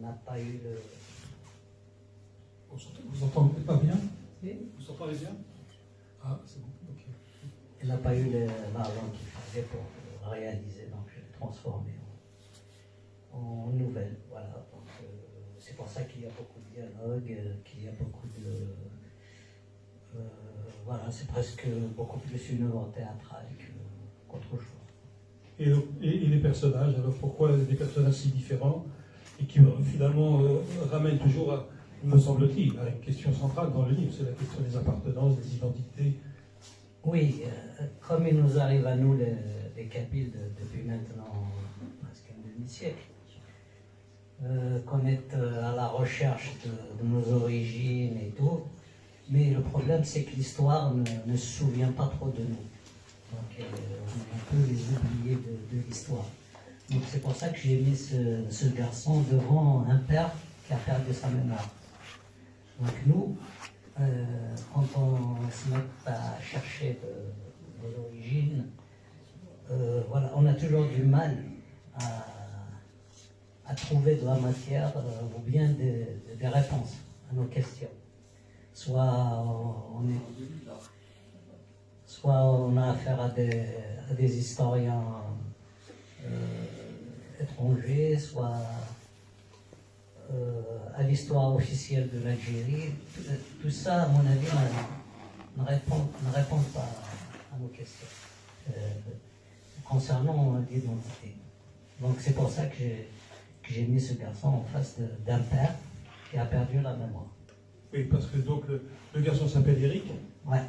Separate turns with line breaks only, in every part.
n'a pas eu le...
Vous entendez pas bien?
Oui.
Vous entendez bien? Ah, c'est bon, ok.
Elle n'a pas eu l'argent qu'il fallait pour réaliser, donc je l'ai transformé en nouvelle. Voilà. Donc, c'est pour ça qu'il y a beaucoup de dialogues, qu'il y a beaucoup de... voilà, c'est presque beaucoup plus une œuvre théâtrale qu'autre chose.
Et les personnages, alors pourquoi des personnages si différents et qui finalement ramènent toujours, me semble-t-il, à une question centrale dans le livre, c'est la question des appartenances, des identités.
Oui, comme il nous arrive à nous, les Kabyles, depuis maintenant presque un demi-siècle, qu'on est à la recherche de nos origines et tout, mais le problème c'est que l'histoire ne se souvient pas trop de nous. Donc on peut les oublier de l'histoire. Donc c'est pour ça que j'ai mis ce garçon devant un père qui a perdu sa mémoire. Donc nous, quand on se met à chercher nos origines, voilà, on a toujours du mal à trouver de la matière ou bien des réponses à nos questions. Soit on a affaire à des historiens étrangers, soit à l'histoire officielle de l'Algérie. Tout ça, à mon avis, ne répond pas à nos questions concernant l'identité. Donc c'est pour ça que j'ai mis ce garçon en face d'un père qui a perdu la mémoire.
Oui, parce que donc le garçon s'appelle Eric.
Ouais.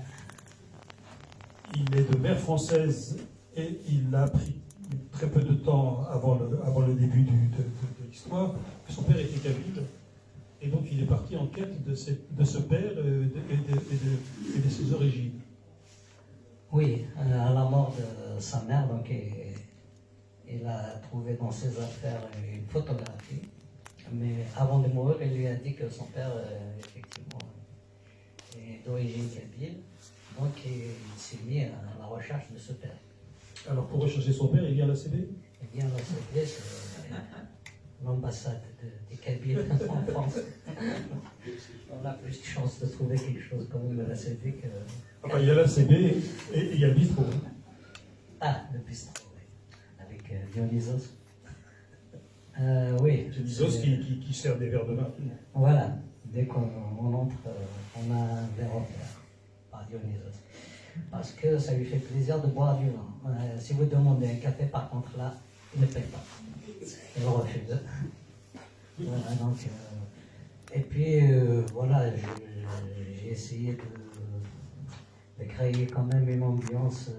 Il est de mère française et il a pris très peu de temps avant le début de l'histoire. Son père était kabyle et donc il est parti en quête de ce père et de ses origines.
Oui, à la mort de sa mère, donc il a trouvé dans ses affaires une photographie. Mais avant de mourir, il lui a dit que son père, effectivement, est d'origine kabyle. Donc il s'est mis à la recherche de ce père.
Alors pour rechercher son père, il vient à l'ACB?
Il vient à l'ACB, c'est l'ambassade des Kabyles en France. On a plus de chance de trouver quelque chose quand même à l'ACB que...
Enfin, il y a l'ACB et il y a le bistrot.
Ah, le bistrot, oui. Avec Dionysos. Oui.
Dionysos qui sert des verres de vin.
Voilà. Dès qu'on entre, on a un verre offert par Dionysos. Parce que ça lui fait plaisir de boire du vin. Si vous demandez un café, par contre, là, il ne paye pas. Il refuse. Voilà, donc, et puis, voilà, j'ai essayé de créer quand même une ambiance,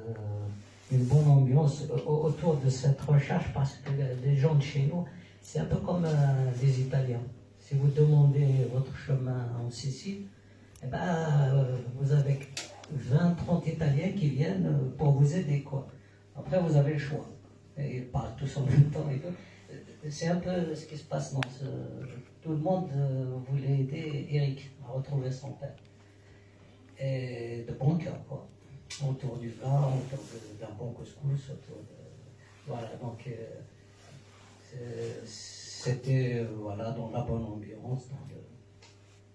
une bonne ambiance autour de cette recherche, parce que les gens de chez nous, c'est un peu comme des Italiens. Si vous demandez votre chemin en Sicile, eh ben, vous avez 20-30 Italiens qui viennent pour vous aider, quoi. Après, vous avez le choix. Et ils parlent tous en même temps et tout. C'est un peu ce qui se passe dans ce... Tout le monde voulait aider Eric à retrouver son père. Et de bon cœur, quoi. Autour du vin, autour d'un bon couscous, autour de... Voilà, donc... c'était voilà, dans la bonne ambiance,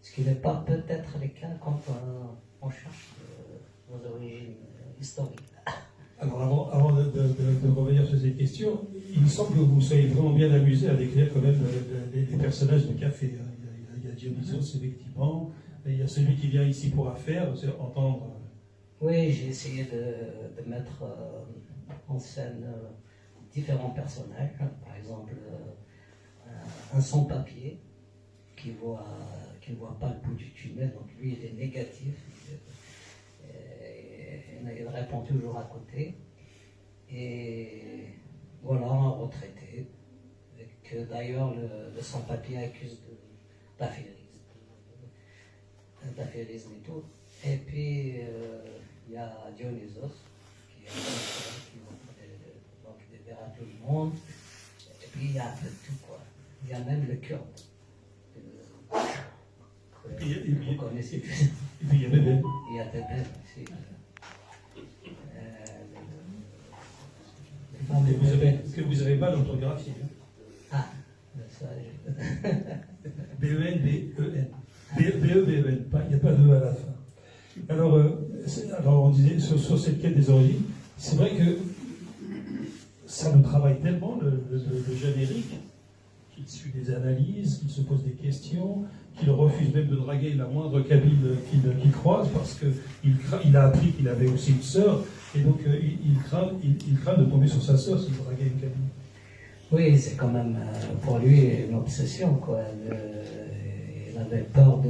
ce qui n'est pas peut-être le cas quand on cherche nos origines historiques.
Alors avant de revenir sur ces questions, il me semble que vous soyez vraiment bien amusé à décrire quand même les personnages de café. Il y a Dionysos, effectivement, et il y a celui qui vient ici pour affaires, c'est entendre...
Oui, j'ai essayé de mettre en scène différents personnages, par exemple un sans-papier qui ne voit pas le bout du tunnel, donc lui il est négatif, il répond toujours à côté, et voilà, un retraité, que d'ailleurs le sans-papier accuse d'affairisme et tout, et puis il y a Dionysos qui donc des verres à tout le monde, et puis il y a un peu de tout, quoi. Il y a même le kurde. Vous connaissez tous.
Et puis il y a Bébé.
Il y a Bébé aussi.
Que vous avez mal orthographié.
Ah, ça,
B-E-N, B-E-N. B-E-B-E-N, il n'y a pas de E à la fin. Alors, on disait sur cette quête des origines, c'est vrai que ça nous travaille tellement, le générique, qu'il suit des analyses, qu'il se pose des questions, qu'il refuse même de draguer la moindre kabyle qu'il croise, parce qu'il a appris qu'il avait aussi une sœur, et donc il craint de tomber sur sa sœur s'il draguait une kabyle.
Oui, c'est quand même pour lui une obsession, quoi. Il avait peur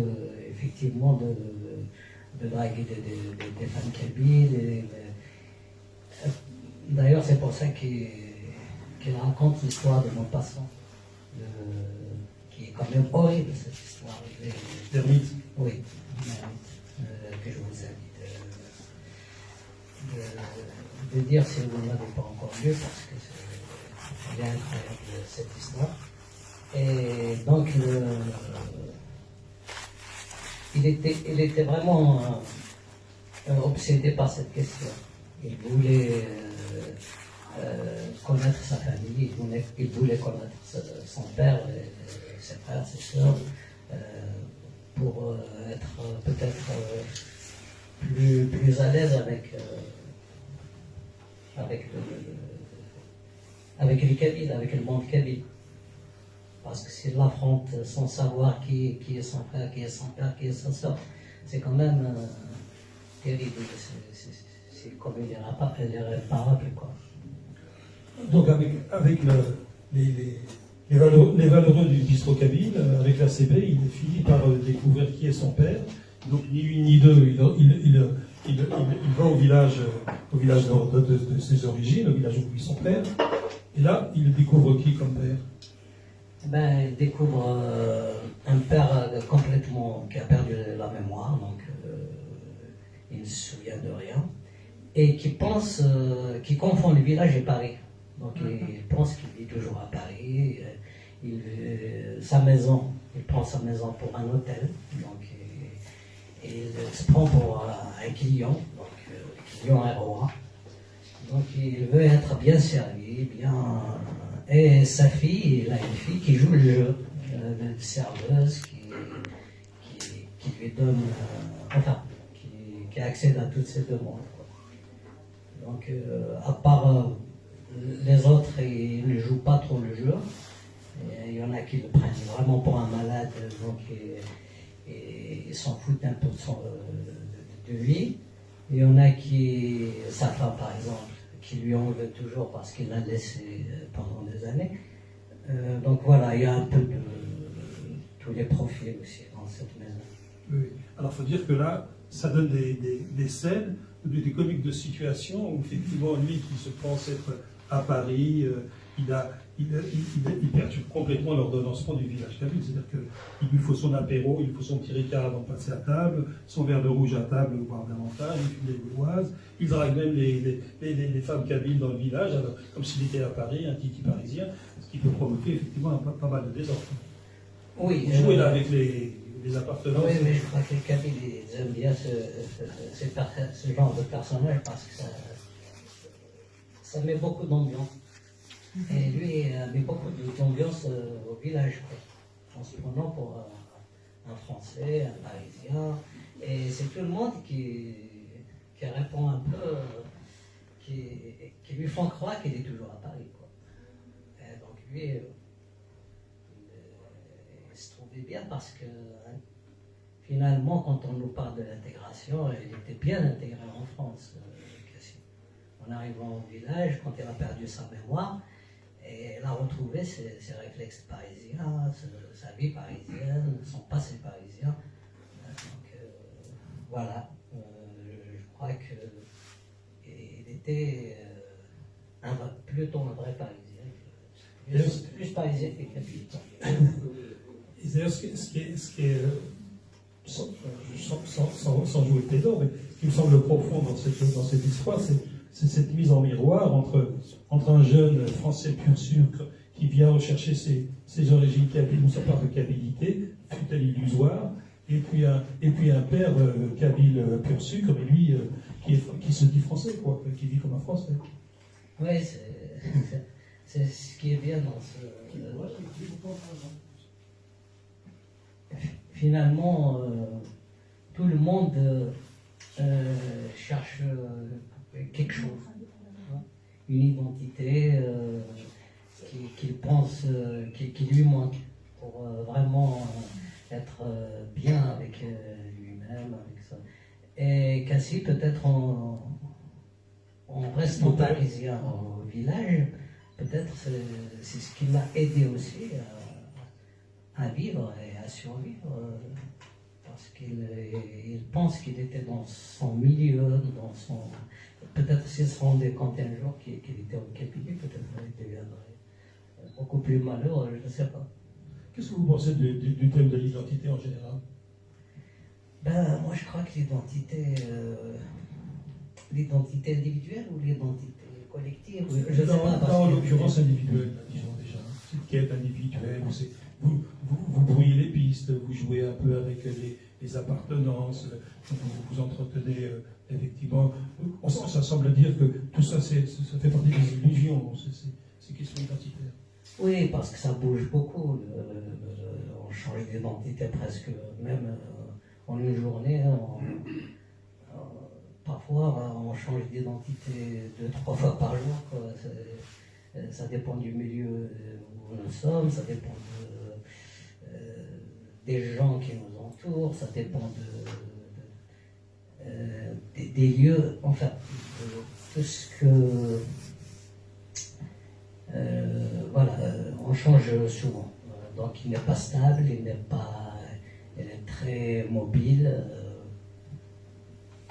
effectivement de draguer des femmes kabyles. D'ailleurs, c'est pour ça qu'il raconte l'histoire de Maupassant, qui est quand même horrible, cette histoire.
L'ermite.
Oui, l'ermite, que je vous invite de dire si vous ne l'avez pas encore lu, parce que c'est incroyable cette histoire. Et donc, il était vraiment obsédé par cette question. Il voulait connaître sa famille, il voulait connaître son père, ses frères, ses sœurs, pour être peut-être plus à l'aise avec les Kabyles, avec le monde kabyle. Parce que s'il l'affronte sans savoir qui est son frère, qui est son père, qui est sa sœur, c'est quand même terrible. C'est comme irréparable, quoi.
Donc avec les valeureux du bistrot kabyle, avec la CB, il finit par découvrir qui est son père. Donc ni une ni deux, il va au village de ses origines, au village où vit son père. Et là, il découvre qui comme père?
Il découvre un père complètement qui a perdu la mémoire, donc il ne se souvient de rien, et qui confond le village et Paris. Donc il pense qu'il vit toujours à Paris. Sa maison, il prend sa maison pour un hôtel, donc il se prend pour un client, donc client est roi. Donc il veut être bien servi, bien. Et sa fille, il a une fille qui joue le jeu, une serveuse qui lui donne, qui accède à toutes ses demandes, quoi. Donc, à part les autres, ils ne jouent pas trop le jeu. Et il y en a qui le prennent vraiment pour un malade, donc ils s'en foutent un peu de lui. Il y en a sa femme par exemple, qui lui en veut toujours parce qu'il l'a laissé pendant des années. Donc voilà, il y a un peu de tous les profils aussi dans cette maison.
Oui. Alors il faut dire que là, ça donne des scènes, des comiques de situation où effectivement lui qui se pense être à Paris, il perturbe complètement l'ordonnancement du village kabyle. C'est-à-dire qu'il lui faut son apéro, il lui faut son petit ricard avant de passer à table, son verre de rouge à table, voire davantage, il fume des gauloises, il drague même les femmes kabyles dans le village, alors, comme s'il était à Paris, un titi parisien, ce qui peut provoquer effectivement pas mal de désordre.
Oui.
Jouer là avec les appartenances.
Oui, mais je crois que les Kabyles ils aiment bien ce genre de personnage parce que ça met beaucoup d'ambiance. Et lui, il met beaucoup d'ambiance au village, quoi, en se prenant pour un Français, un Parisien. Et c'est tout le monde qui répond un peu, qui lui font croire qu'il est toujours à Paris, quoi. Et donc lui, il se trouvait bien parce que finalement, quand on nous parle de l'intégration, il était bien intégré en France, Cassim. En arrivant au village, quand il a perdu sa mémoire, et elle a retrouvé ses réflexes parisiens, sa vie parisienne, son passé parisien. Donc voilà, je crois qu'il était plutôt un vrai Parisien, plus Parisien que Kabyle.
Et d'ailleurs, ce qui est sans jouer le ténor, mais ce qui me semble profond dans cette histoire, c'est cette mise en miroir entre un jeune Français pur sucre qui vient rechercher ses origines kabyles ou sa part de kabyléité, fut-elle illusoire, et puis un père kabyle pur sucre, mais lui qui se dit français, quoi, qui vit comme un Français.
Oui, c'est ce qui est bien dans ce. finalement, tout le monde cherche quelque chose, hein, une identité qu'il pense, qui lui manque pour vraiment être bien avec lui-même, avec ça. Et Cassie, peut-être en restant parisien au village, peut-être c'est ce qui l'a aidé aussi à vivre et à survivre, parce qu'il pense qu'il était dans son milieu, dans son... Peut-être s'il se rendait compte un jour qu'il était au Kabylie, peut-être qu'il deviendrait beaucoup plus malheureux, je ne sais pas.
Qu'est-ce que vous pensez du thème de l'identité en général?
Ben, moi je crois que l'identité individuelle ou l'identité collective, je ne sais pas.
En l'occurrence individuelle, disons déjà. Cette quête individuelle, vous brouillez les pistes, vous jouez un peu avec les appartenances, vous entretenez effectivement. Ça semble dire que tout ça, ça fait partie des illusions, ces questions identitaires.
Oui, parce que ça bouge beaucoup. On change d'identité presque, même en une journée. Parfois, on change d'identité 2-3 fois par jour, quoi. Ça dépend du milieu où nous sommes, ça dépend des gens qui nous entourent, ça dépend des lieux, enfin, de tout ce que... voilà, on change souvent. Donc il n'est pas stable, il est très mobile.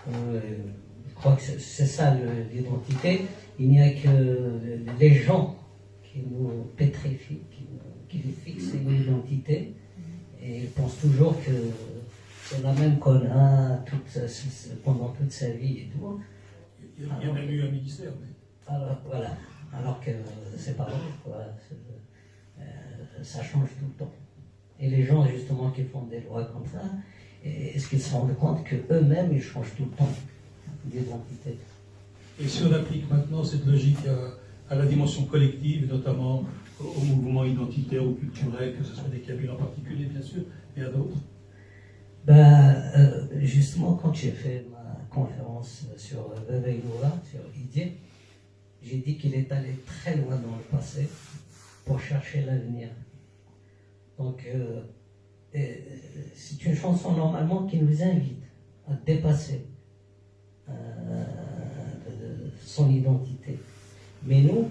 Je crois que c'est ça l'identité. Il n'y a que les gens qui nous pétrifient, qui fixent une identité, et ils pensent toujours que c'est la même qu'on a pendant toute sa vie et tout.
Il y a même eu un ministère. Mais...
Alors, voilà. Alors que c'est pas vrai, quoi. Ça change tout le temps. Et les gens, justement, qui font des lois comme ça, est-ce qu'ils se rendent compte qu'eux-mêmes, ils changent tout le temps d'identité?
Et si on applique maintenant cette logique à la dimension collective, notamment au mouvement identitaire ou culturel, que ce soit des Kabyles en particulier, bien sûr, et à d'autres?
Justement, quand j'ai fait ma conférence sur Veveïnoura, sur Idié, j'ai dit qu'il est allé très loin dans le passé pour chercher l'avenir. Donc, c'est une chanson normalement qui nous invite à dépasser son identité. Mais nous,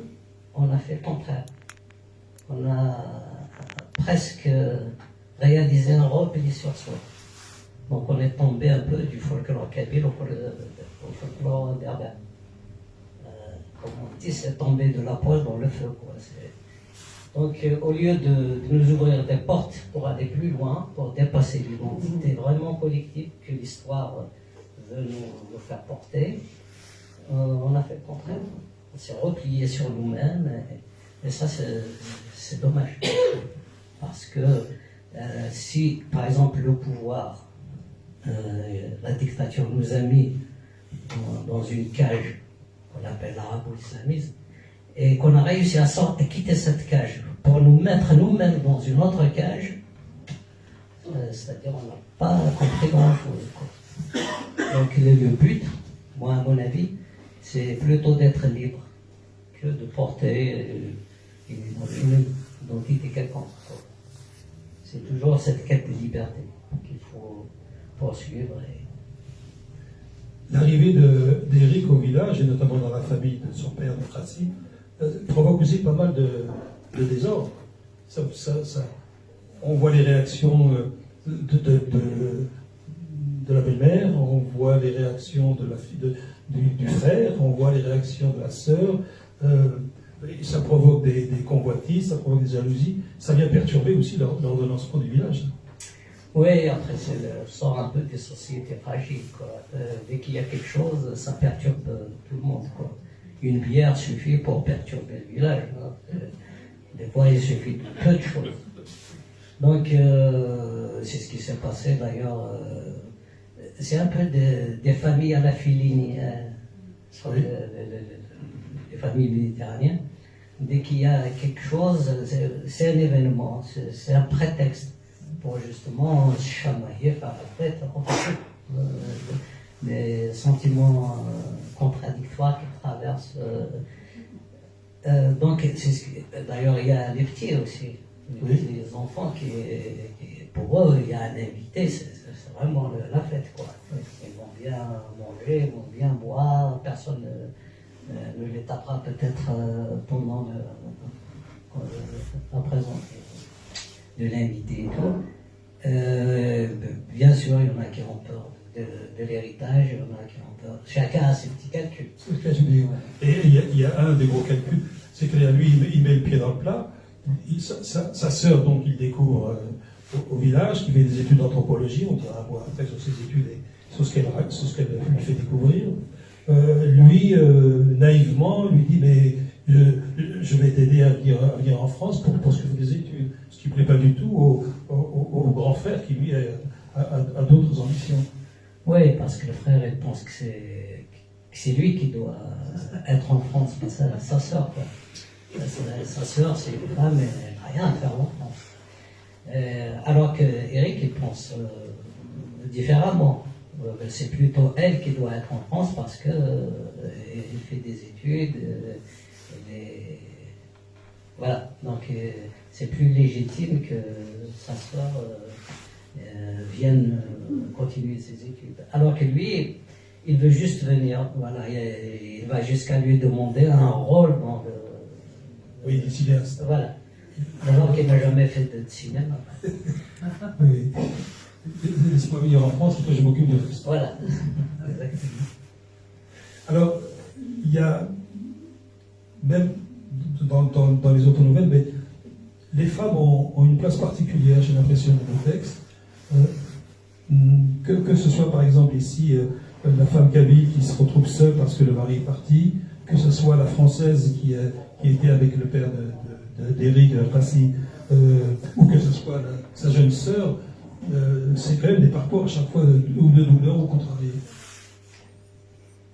on a fait le contraire. On a presque réalisé un repli sur soi. Donc on est tombé un peu du folklore kabyle au folklore berbère. Comme on dit, c'est tombé de la poêle dans le feu, quoi. Donc au lieu de nous ouvrir des portes pour aller plus loin, pour dépasser l'identité vraiment collective que l'histoire veut nous faire porter, on a fait le contraire. On s'est replié sur nous-mêmes, et ça c'est dommage. Parce que si par exemple le pouvoir, la dictature nous a mis dans une cage qu'on appelle l'arabo-islamisme, et qu'on a réussi à quitter cette cage pour nous mettre nous-mêmes dans une autre cage, c'est-à-dire on n'a pas compris grand-chose. Donc le but, moi à mon avis, c'est plutôt d'être libre que de porter une identité quelconque. C'est toujours cette quête de liberté qu'il faut poursuivre.
L'arrivée d'Éric au village, et notamment dans la famille de son père, de Tracy, provoque aussi pas mal de désordre. On voit les réactions de la belle-mère, on voit les réactions de la fille, du frère, on voit les réactions de la sœur. Ça provoque des convoitises, ça provoque des jalousies. Ça vient perturber aussi l'ordonnancement du village.
Oui, après c'est le sort un peu des sociétés fragiles, quoi. Dès qu'il y a quelque chose, ça perturbe tout le monde, quoi. Une bière suffit pour perturber le village, hein. Des fois il suffit de peu de choses. Donc c'est ce qui s'est passé d'ailleurs. C'est un peu des familles à la Fellini, hein, les familles méditerranéennes. Dès qu'il y a quelque chose, c'est un événement, c'est un prétexte pour justement se chamailler, faire la fête, des sentiments contradictoires qui traversent. Donc, d'ailleurs, il y a les petits aussi, les enfants qui, pour eux, il y a un invité, c'est vraiment la fête, quoi. Ils vont bien manger, ils vont bien boire, personne ne les tapera peut-être pendant la présence de l'invité et tout. Bien sûr, il y en a qui ont peur de l'héritage, il y en a qui ont peur. Chacun a ses petits calculs.
C'est ce que tu dis, ouais. Et il y a un des gros calculs, c'est que lui, il met le pied dans le plat. Sa sœur, donc, il découvre au village, qui fait des études d'anthropologie, on dira un texte sur ses études et sur ce qu'elle lui fait découvrir. Lui, naïvement, lui dit, mais je vais t'aider à venir en France pour poursuivre des études. Ce qui ne plaît pas du tout au grand frère qui, lui, a d'autres ambitions.
Oui, parce que le frère, il pense que c'est lui qui doit être en France, mais sa sœur, quoi. Sa sœur, c'est une femme, elle n'a rien à faire en France. Alors que Eric, il pense différemment. C'est plutôt elle qui doit être en France parce que il fait des études. Voilà, donc c'est plus légitime que sa sœur vienne continuer ses études. Alors que lui, il veut juste venir. Voilà, il va jusqu'à lui demander un rôle dans le.
Oui, il est cinéaste.
Voilà. Alors qu'il n'a jamais fait de cinéma.
Oui. Laisse-moi venir en France et toi je m'occupe de ça.
Voilà. Exactement.
Alors, il y a, même dans les autres nouvelles, mais les femmes ont une place particulière, j'ai l'impression, dans le texte. Que ce soit par exemple ici, la femme kabyle qui se retrouve seule parce que le mari est parti, que ce soit la française qui était avec le père d'Éric Rassi, ou que ce soit sa jeune sœur, c'est quand même des parcours à chaque fois ou de douleur ou contrarié.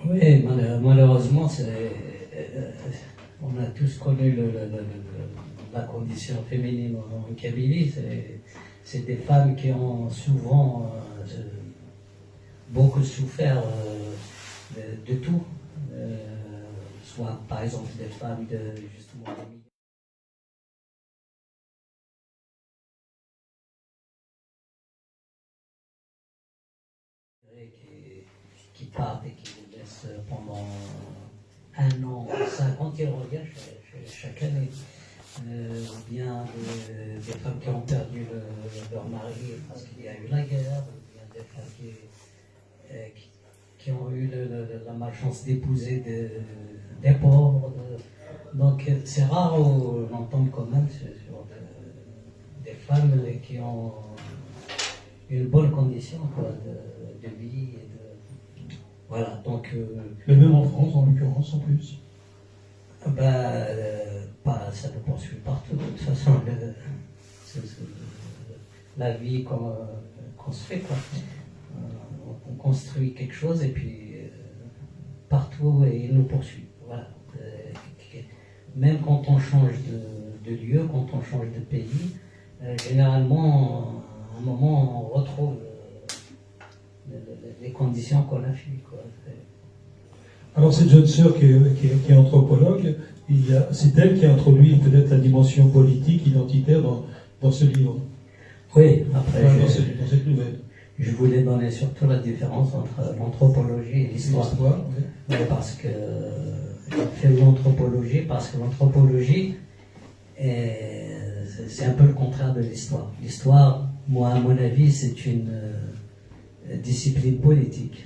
Oui, malheureusement, on a tous connu la condition féminine en Kabylie. C'est des femmes qui ont souvent beaucoup souffert de tout. Soit par exemple des femmes justement qui partent et qui les laissent pendant 1 an, 5 ans, ils reviennent chaque année. Ou bien des femmes qui ont perdu leur mari parce qu'il y a eu la guerre, ou bien des femmes qui ont eu la malchance d'épouser des pauvres. Donc c'est rare où on tombe quand même sur des femmes qui ont une bonne condition quoi, de vie. Voilà, donc.
Mais même en France, en l'occurrence, en plus.
Ça nous poursuit partout. De toute façon, la vie qu'on se fait, quoi. On construit quelque chose et puis partout, il nous poursuit. Voilà. Même quand on change de lieu, quand on change de pays, généralement, à un moment, on retrouve les conditions qu'on a fuies, quoi.
Alors cette jeune sœur qui est anthropologue, c'est elle qui a introduit peut-être la dimension politique, identitaire dans ce livre.
Oui, après
dans cette nouvelle.
Je voulais donner surtout la différence entre l'anthropologie et l'histoire.
Oui.
Parce que je fais l'anthropologie parce que l'anthropologie c'est un peu le contraire de l'histoire. L'histoire, moi à mon avis, c'est une discipline politique.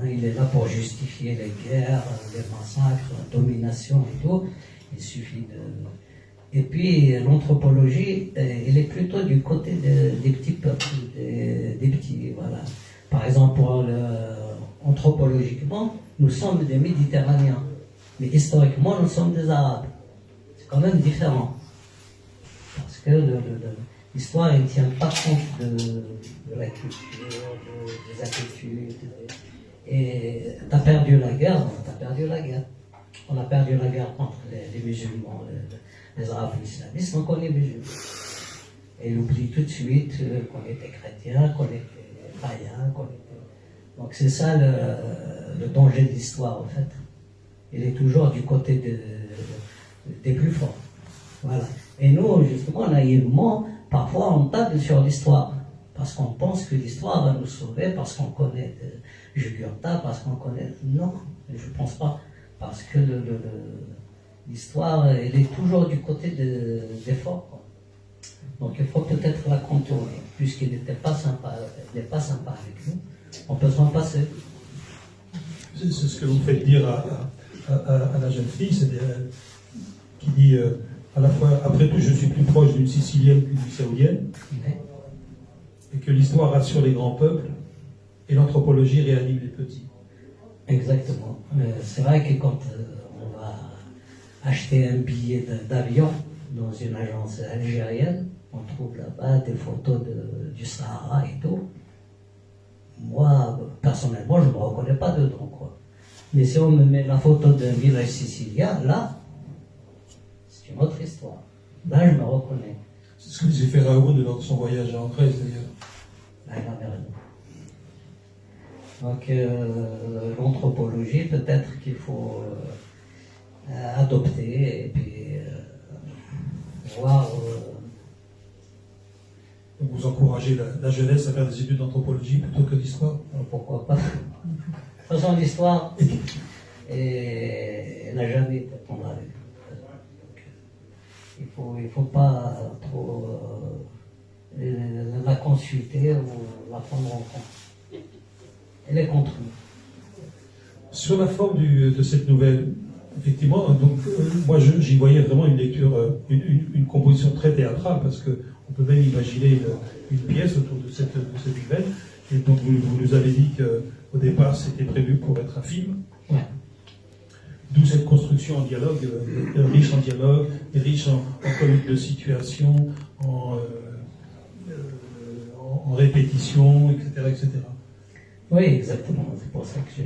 Il est là pour justifier les guerres, les massacres, la domination et tout. Il suffit de... Et puis l'anthropologie, elle est plutôt du côté des petits peuples, des petits, voilà. Par exemple, anthropologiquement, nous sommes des Méditerranéens, mais historiquement, nous sommes des Arabes. C'est quand même différent. Parce que l'histoire, elle ne tient pas compte de la culture, des attitudes. Et t'as perdu la guerre, On a perdu la guerre contre les musulmans, les arabes islamistes, donc on est musulmans. Et il oublie tout de suite qu'on était chrétien, qu'on était païen, qu'on était... Donc c'est ça le danger de l'histoire, en fait. Il est toujours du côté des plus forts. Voilà. Et nous, justement, naïvement, parfois on table sur l'histoire. Parce qu'on pense que l'histoire va nous sauver, parce qu'on connaît Jugurtha, parce qu'on connaît... Non, je ne pense pas. Parce que l'histoire, elle est toujours du côté des forts, quoi. Donc il faut peut-être la contourner. Puisqu'il n'était pas sympa, il n'est pas sympa avec nous, on peut s'en passer.
C'est ce que vous faites dire à la jeune fille, qui dit à la fois, après tout, je suis plus proche d'une Sicilienne qu'une Saoudienne, et que l'histoire rassure les grands peuples, et l'anthropologie réanime les petits.
Exactement. C'est vrai que quand on va acheter un billet d'avion dans une agence algérienne, on trouve là-bas des photos du Sahara et tout. Moi, personnellement, je ne me reconnais pas dedans, quoi. Mais si on me met la photo d'un village sicilien, là, c'est une autre histoire. Là, je me reconnais.
C'est ce que disait Ferraoun lors de son voyage en Grèce, d'ailleurs.
Là, il en est raison. Donc, l'anthropologie, peut-être qu'il faut adopter et puis voir...
Donc vous encouragez la jeunesse à faire des études d'anthropologie plutôt que d'histoire?
Pourquoi pas? De toute façon, l'histoire, elle n'a jamais été tendre avec nous. Il faut pas trop la consulter ou la prendre en compte. Elle est contre nous.
Sur la forme de cette nouvelle, effectivement, donc, moi j'y voyais vraiment une lecture, une composition très théâtrale, parce qu'on peut même imaginer une pièce autour de cette nouvelle. Et donc vous nous avez dit qu'au départ c'était prévu pour être un film.
Ouais.
D'où cette construction en dialogue, riche en dialogue, riche en comique de situation, en répétition, etc., etc.
Oui, exactement. C'est pour ça que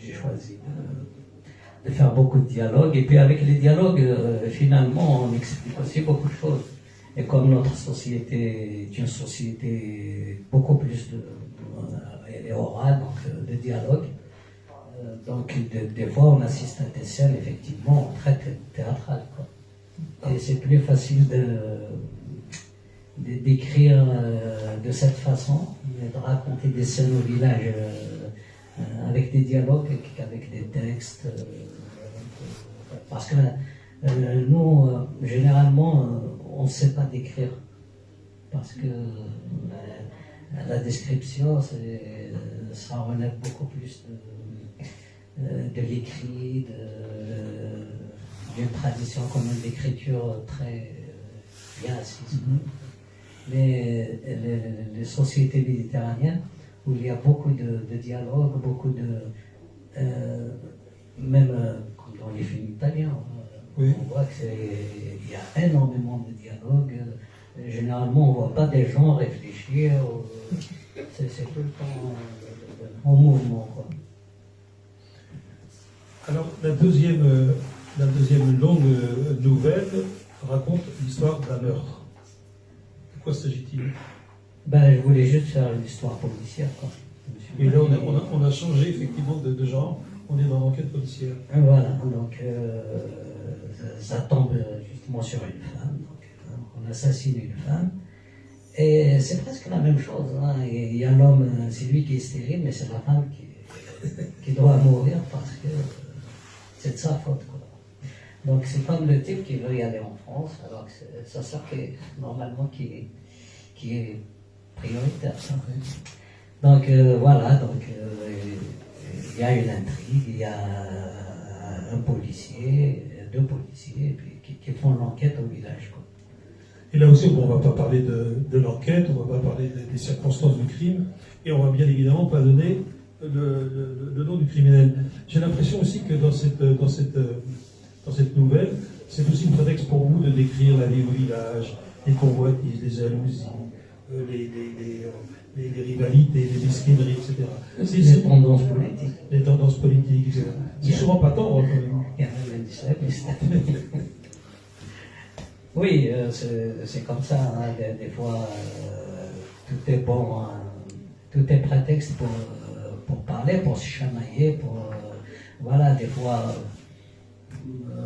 j'ai choisi de faire beaucoup de dialogues. Et puis avec les dialogues, finalement, on explique aussi beaucoup de choses. Et comme notre société est une société beaucoup plus elle est orale, donc de dialogue, donc des fois on assiste à des scènes effectivement très théâtrales, quoi. Et c'est plus facile d'écrire de cette façon, de raconter des scènes au village avec des dialogues qu'avec des textes. Parce que nous, généralement, on ne sait pas décrire. Parce que la description, ça relève beaucoup plus de l'écrit, d'une tradition commune d'écriture très bien assise. Mais les sociétés méditerranéennes, où il y a beaucoup de dialogues, beaucoup de... même comme dans les films italiens,
oui.
On voit qu'il y a énormément de dialogues. Généralement, on ne voit pas des gens réfléchir. C'est tout le temps en mouvement, quoi.
Alors, la deuxième longue nouvelle raconte l'histoire d'un meurtre. De quoi s'agit-il?
Je voulais juste faire une histoire policière, quoi.
Et là, on a changé effectivement de genre. On est dans l'enquête policière.
Voilà, donc ça tombe justement sur une femme. Donc, on assassine une femme. Et c'est presque la même chose. Hein. Il y a l'homme, c'est lui qui est stérile, mais c'est la femme qui doit mourir parce que c'est de sa faute, quoi. Donc c'est comme le type qui veut y aller en France, alors que c'est sa sœur normalement qui est prioritaire. Donc voilà, donc il y a une intrigue, il y a un policier, deux policiers, et puis qui font l'enquête au village, quoi.
Et là aussi, bon, on ne va pas parler de l'enquête, on ne va pas parler des circonstances du crime, et on va bien évidemment pas donner le nom du criminel. J'ai l'impression aussi que dans cette nouvelle, c'est aussi un prétexte pour vous de décrire la vie au village, les convoitises, les jalousies, les rivalités, les mesquineries, etc.
Les tendances politiques.
Les tendances politiques, etc. C'est souvent pas tendre, quand même.
Il y a même des islamistes. Oui, c'est comme ça. Hein. Des fois, tout est bon, hein. Tout est prétexte pour parler, pour se chamailler, voilà, des fois,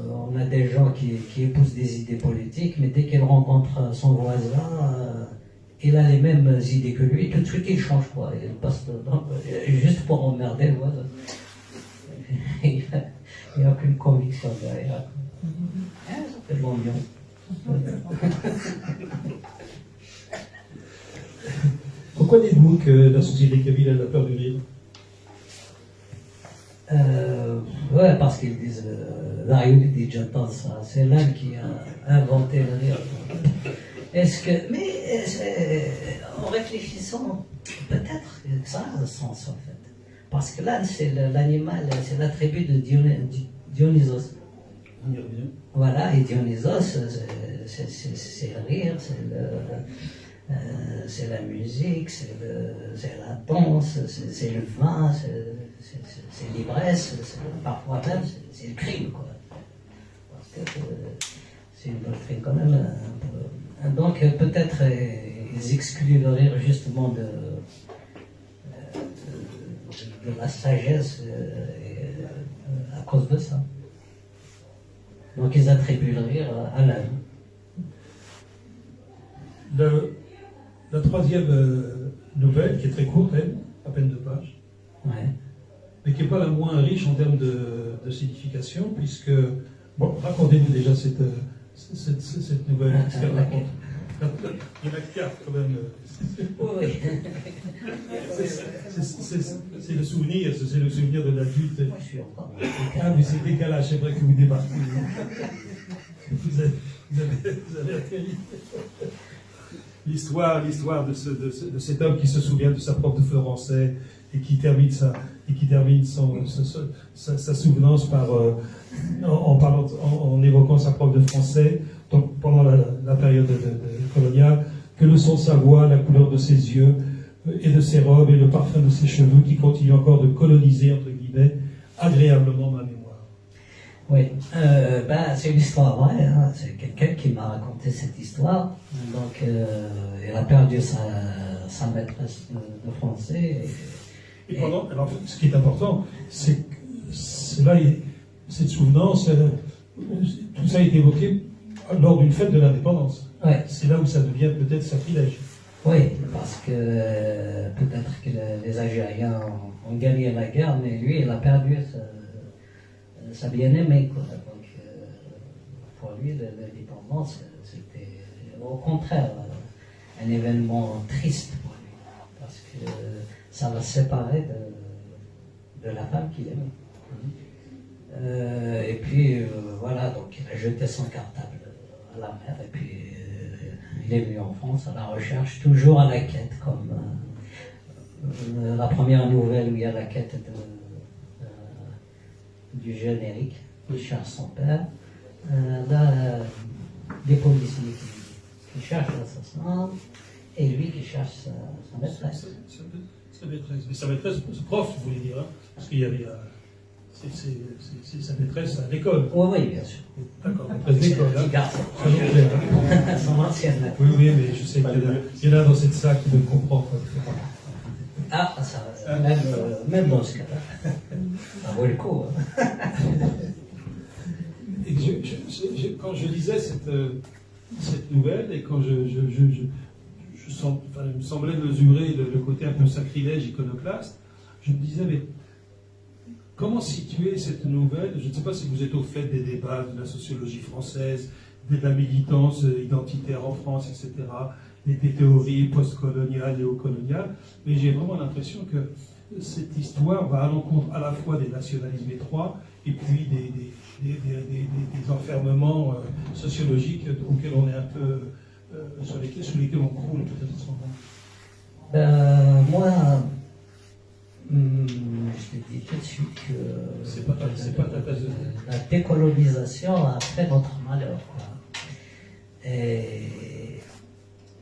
on a des gens qui épousent des idées politiques, mais dès qu'ils rencontrent son voisin, il a les mêmes idées que lui, tout de suite il change quoi. Il passe juste pour emmerder le voisin. Il n'y a aucune conviction derrière. Ça fait de l'ambiance.
Pourquoi dites-vous que la société kabyle a peur du rire?
Ouais, parce qu'ils disent Zayud dit j'entends ça. C'est l'Inde qui a inventé le rire. En réfléchissant, peut-être que ça a un sens en fait. Parce que l'Inde, c'est l'animal, c'est l'attribut de Dionysos.
On y revient.
Voilà, et Dionysos, c'est le rire, c'est la musique, c'est la danse, c'est le vin, c'est l'ivresse, parfois même c'est le crime, quoi. Parce que c'est une doctrine quand même un peu. Donc peut-être ils excluent le rire justement de la sagesse à cause de ça. Donc ils attribuent le rire à l'âme.
La troisième nouvelle, qui est très courte, elle, à peine 2 pages,
Ouais.
mais qui n'est pas la moins riche en termes de signification, puisque, bon, racontez-nous déjà cette nouvelle, qu'est-ce qu'elle raconte. Il y en a 4 quand même.
Oui.
C'est le souvenir, c'est le souvenir de l'adulte.
Moi, je suis encore.
Ah, mais c'est le décalage, c'est vrai que vous débarquez. Vous avez atterri. L'histoire de cet homme qui se souvient de sa prof de français et qui termine sa souvenance en évoquant sa prof de français donc, pendant la période coloniale, que le son de sa voix, la couleur de ses yeux et de ses robes et le parfum de ses cheveux qui continuent encore de coloniser, entre guillemets, agréablement ma mémoire.
Oui, c'est une histoire vraie, hein. C'est quelqu'un qui m'a raconté cette histoire. Donc, il a perdu sa maîtresse de français.
Alors, ce qui est important, c'est que cette souvenance, tout ça est évoqué lors d'une fête de l'indépendance.
Ouais.
C'est là où ça devient peut-être sacrilège.
Oui, parce que peut-être que les Algériens ont gagné la guerre, mais lui, il a perdu sa bien-aimée, quoi. Donc, pour lui, l'indépendance, c'était au contraire un événement triste pour lui, parce que ça l'a séparé de la femme qu'il aimait. Et puis, voilà, donc il a jeté son cartable à la mer, et puis il est venu en France à la recherche, toujours à la quête, comme la première nouvelle où il y a la quête du générique, il cherche son père. Là, des policiers qui cherchent l'assassin, et lui qui cherche sa maîtresse.
Sa maîtresse. Mais sa maîtresse, ce prof, vous voulez dire, hein, parce qu'il y avait. C'est sa maîtresse à l'école.
Oui, bien sûr.
D'accord, maîtresse d'école. Hein.
Garçon. Son ancienne maîtresse.
Oui, mais je sais qu'il y en a dans cette salle qui me comprend.
Ah, ça, même dans ce cas-là, ça vaut le coup. Hein.
Et quand je lisais cette nouvelle, et quand je sens, enfin, il me semblait mesurer le côté un peu sacrilège, iconoclaste, je me disais, mais comment situer cette nouvelle? Je ne sais pas si vous êtes au fait des débats de la sociologie française, de la militance identitaire en France, etc., des théories postcoloniales, néocoloniales, mais j'ai vraiment l'impression que cette histoire va à l'encontre à la fois des nationalismes étroits et puis des enfermements sociologiques auxquels on est un peu, sur lesquels on croule peut-être sans nom.
Moi, je te dis tout de suite que
c'est pas ta tasse de thé.
La décolonisation a fait notre malheur, quoi. Et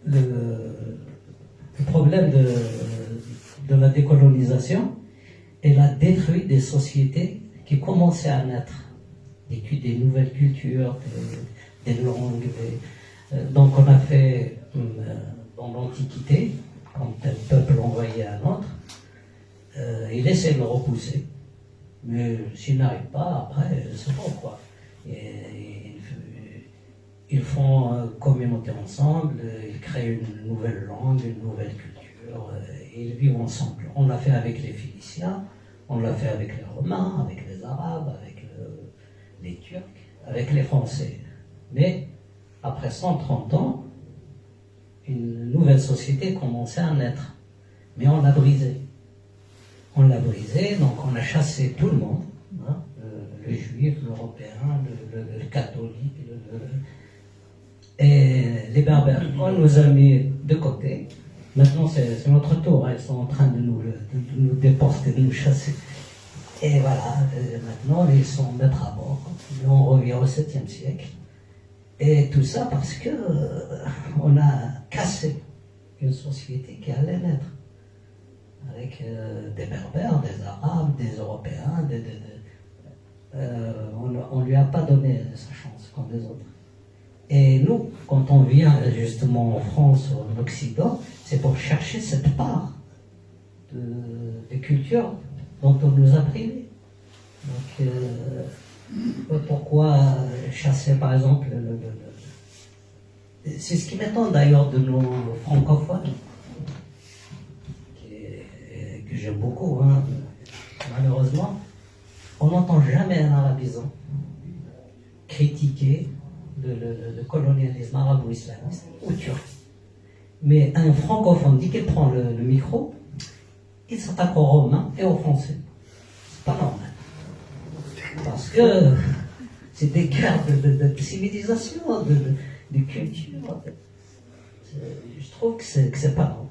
le problème de la décolonisation, elle a détruit des sociétés qui commençaient à naître, des nouvelles cultures, des langues, Donc on a fait dans l'Antiquité, quand un peuple envoyait un autre, il essaie de le repousser, mais s'il n'arrive pas, après, c'est bon quoi. Ils font communauté ensemble, ils créent une nouvelle langue, une nouvelle culture, et ils vivent ensemble. On l'a fait avec les Phéniciens, on l'a fait avec les Romains, avec les Arabes, avec les Turcs, avec les Français. Mais après 130 ans, une nouvelle société commençait à naître. Mais on l'a brisée. On l'a brisée, donc on a chassé tout le monde, hein, le juif, l'européen, le catholique, et les berbères. On nous a mis de côté. Maintenant, c'est notre tour. Hein. Ils sont en train de nous déporter, de nous chasser. Et voilà, maintenant, ils sont maîtres à bord. On revient au 7e siècle. Et tout ça parce que on a cassé une société qui allait naître. Avec des berbères, des arabes, des européens. On ne lui a pas donné sa chance comme les autres. Et nous, quand on vient justement en France, en Occident, c'est pour chercher cette part de culture dont on nous a privés. Donc, pourquoi chasser, par exemple, c'est ce qui m'étonne d'ailleurs de nos francophones, que j'aime beaucoup, hein. Malheureusement, on n'entend jamais un arabisant critiquer le colonialisme arabo-islamiste ou turc. Mais un francophone, dès qu'il prend le micro, il s'attaque aux Romains et aux Français. C'est pas normal. Parce que c'est des guerres de civilisation, de culture. Je trouve que c'est pas normal.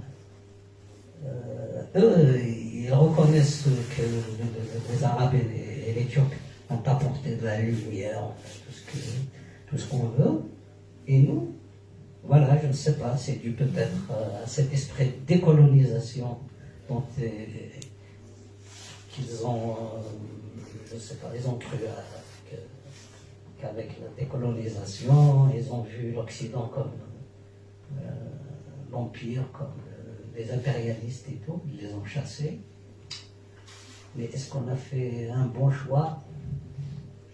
Eux, ils reconnaissent que les Arabes et les Turcs ont apporté de la lumière, tout ce qu'on veut. Et nous, voilà, je ne sais pas, c'est dû peut-être à cet esprit de décolonisation dont qu'ils ont, je ne sais pas, ils ont cru qu'avec la décolonisation, ils ont vu l'Occident comme l'Empire, comme les impérialistes et tout, ils les ont chassés. Mais est-ce qu'on a fait un bon choix?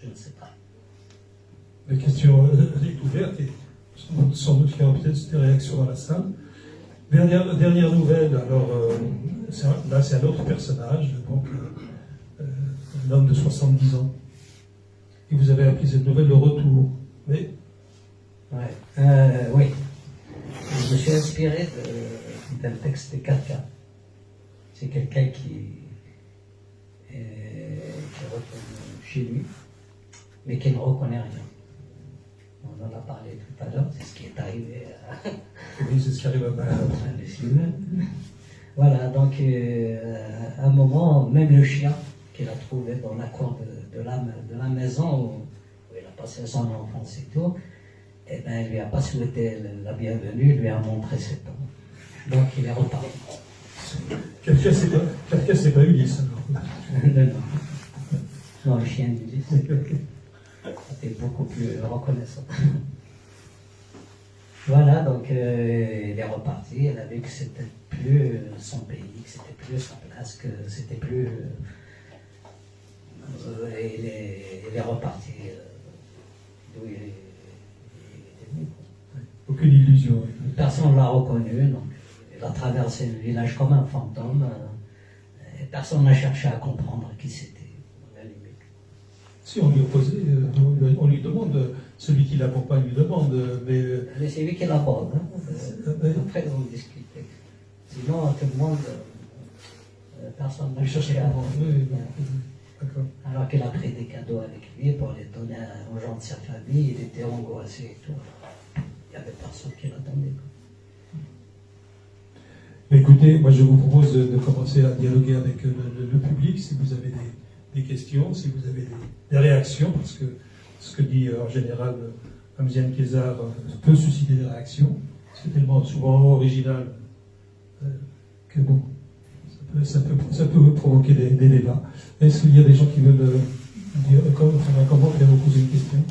Je ne sais pas.
La question est ouverte et sans doute qu'il y aura peut-être des réactions dans la salle. Dernière nouvelle, alors là c'est un autre personnage, donc un homme de 70 ans. Et vous avez appris cette nouvelle, le retour. Mais...
Ouais. Oui. Je me suis inspiré d'un texte de Kafka. C'est quelqu'un qui retourne chez lui, mais qui ne reconnaît rien. On en a parlé tout à l'heure, c'est ce qui est arrivé
oui, c'est ce qui arrive
à Musulman. Voilà, donc à un moment, même le chien qu'il a trouvé dans la cour de la maison où il a passé son enfance et tout, eh ben, il lui a pas souhaité la bienvenue, il lui a montré ses dents. Donc il est reparti.
Kafka, c'est pas Ulysse alors.
Non, le chien d'Ulysse était beaucoup plus reconnaissant. Voilà, donc il est reparti, il a vu que c'était plus son pays, que c'était plus sa place, que c'était plus... il est reparti d'où il était venu.
Aucune illusion.
Personne ne l'a reconnu, donc il a traversé le village comme un fantôme, et personne n'a cherché à comprendre qui c'était.
Si on lui opposait, on lui demande, celui qui l'accompagne lui demande,
mais c'est lui qui l'aborde, hein. Après on discute. Sinon tout le monde, personne n'a cherché à comprendre. Alors qu'il a pris des cadeaux avec lui pour les donner aux gens de sa famille, il était angoissé et tout. Il n'y avait personne qui l'attendait.
Écoutez, moi je vous propose de commencer à dialoguer avec le public, si vous avez des questions, si vous avez des réactions, parce que ce que dit en général Hamzian Kézar peut susciter des réactions. C'est tellement souvent original que bon, ça peut provoquer des débats. Est-ce qu'il y a des gens qui veulent dire un commentaire ou poser une question?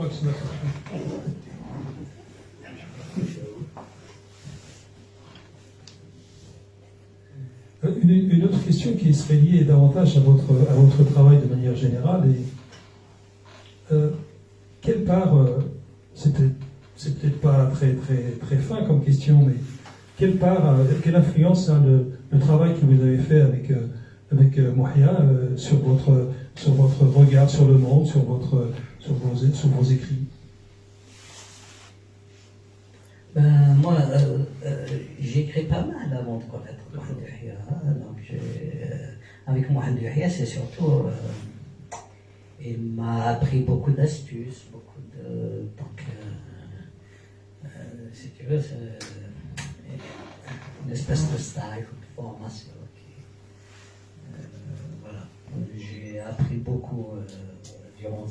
crois que c'est ma Une autre question qui serait liée davantage à votre travail de manière générale est quelle part, c'est peut-être pas très fin comme question, mais quelle influence a le travail que vous avez fait avec Mouhia sur votre regard sur le monde, sur vos écrits?
Ben, moi, j'écris pas mal avant de connaître Mohamed Yahya. Donc, avec Mohamed Yahya, c'est surtout. Il m'a appris beaucoup d'astuces, beaucoup de. Donc, si tu veux, c'est une espèce de stage ou de formation. Voilà. J'ai appris beaucoup durant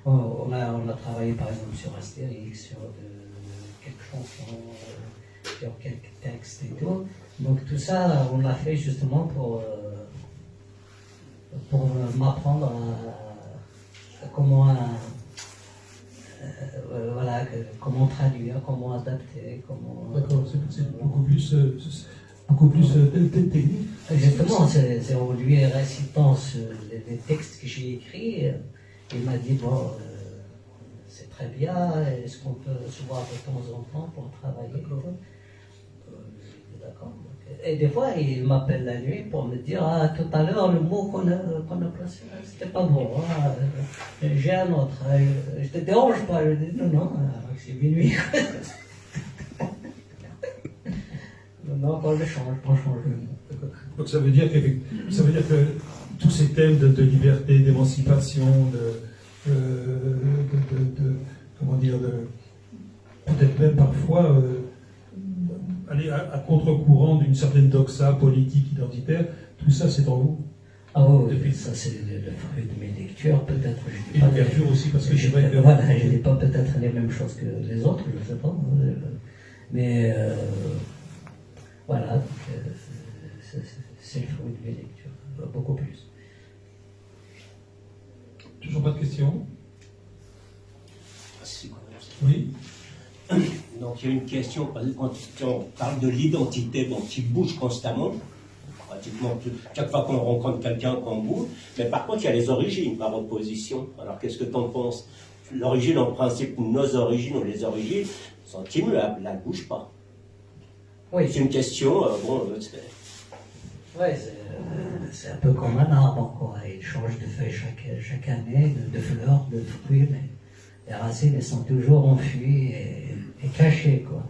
on a travaillé par exemple sur Astérix, sur quelques chansons, sur quelques textes et tout. Donc tout ça, on l'a fait justement pour m'apprendre à comment voilà, comment traduire, comment adapter, comment.
D'accord, c'est beaucoup plus technique.
Justement, c'est en lui récitant les textes que j'ai écrits, il m'a dit bon. C'est très bien, est-ce qu'on peut se voir de temps en temps pour travailler? D'accord. Et des fois, il m'appelle la nuit pour me dire ah, tout à l'heure, le mot qu'on a placé, c'était pas bon. J'ai un autre. Je te dérange pas? Je dis non, c'est minuit. Non, quand je change, quand je change.
Donc ça veut dire que tous ces thèmes de liberté, d'émancipation, comment dire, peut-être même parfois aller à contre-courant d'une certaine doxa politique identitaire, tout ça c'est en vous.
Ah oui, ça c'est le fruit de mes lectures, peut-être.
Et l'ouverture aussi, parce que je dirais que.
Voilà, je n'ai pas peut-être les mêmes choses que les autres, je ne sais pas. Mais voilà, c'est le fruit de mes lectures, beaucoup plus.
Toujours pas de questions? Oui.
Donc il y a une question, quand on parle de l'identité, donc qui bouge constamment, pratiquement chaque fois qu'on rencontre quelqu'un qu'on bouge, mais par contre il y a les origines par opposition. Alors qu'est-ce que tu en penses? L'origine, en principe, nos origines ou les origines sont immuables, elles ne bougent pas.
Oui.
C'est une question, bon...
Oui, c'est un peu comme un arbre, quoi. Il change de feuilles chaque année, de fleurs, de fruits, mais les racines, elles sont toujours enfuies et cachées, quoi.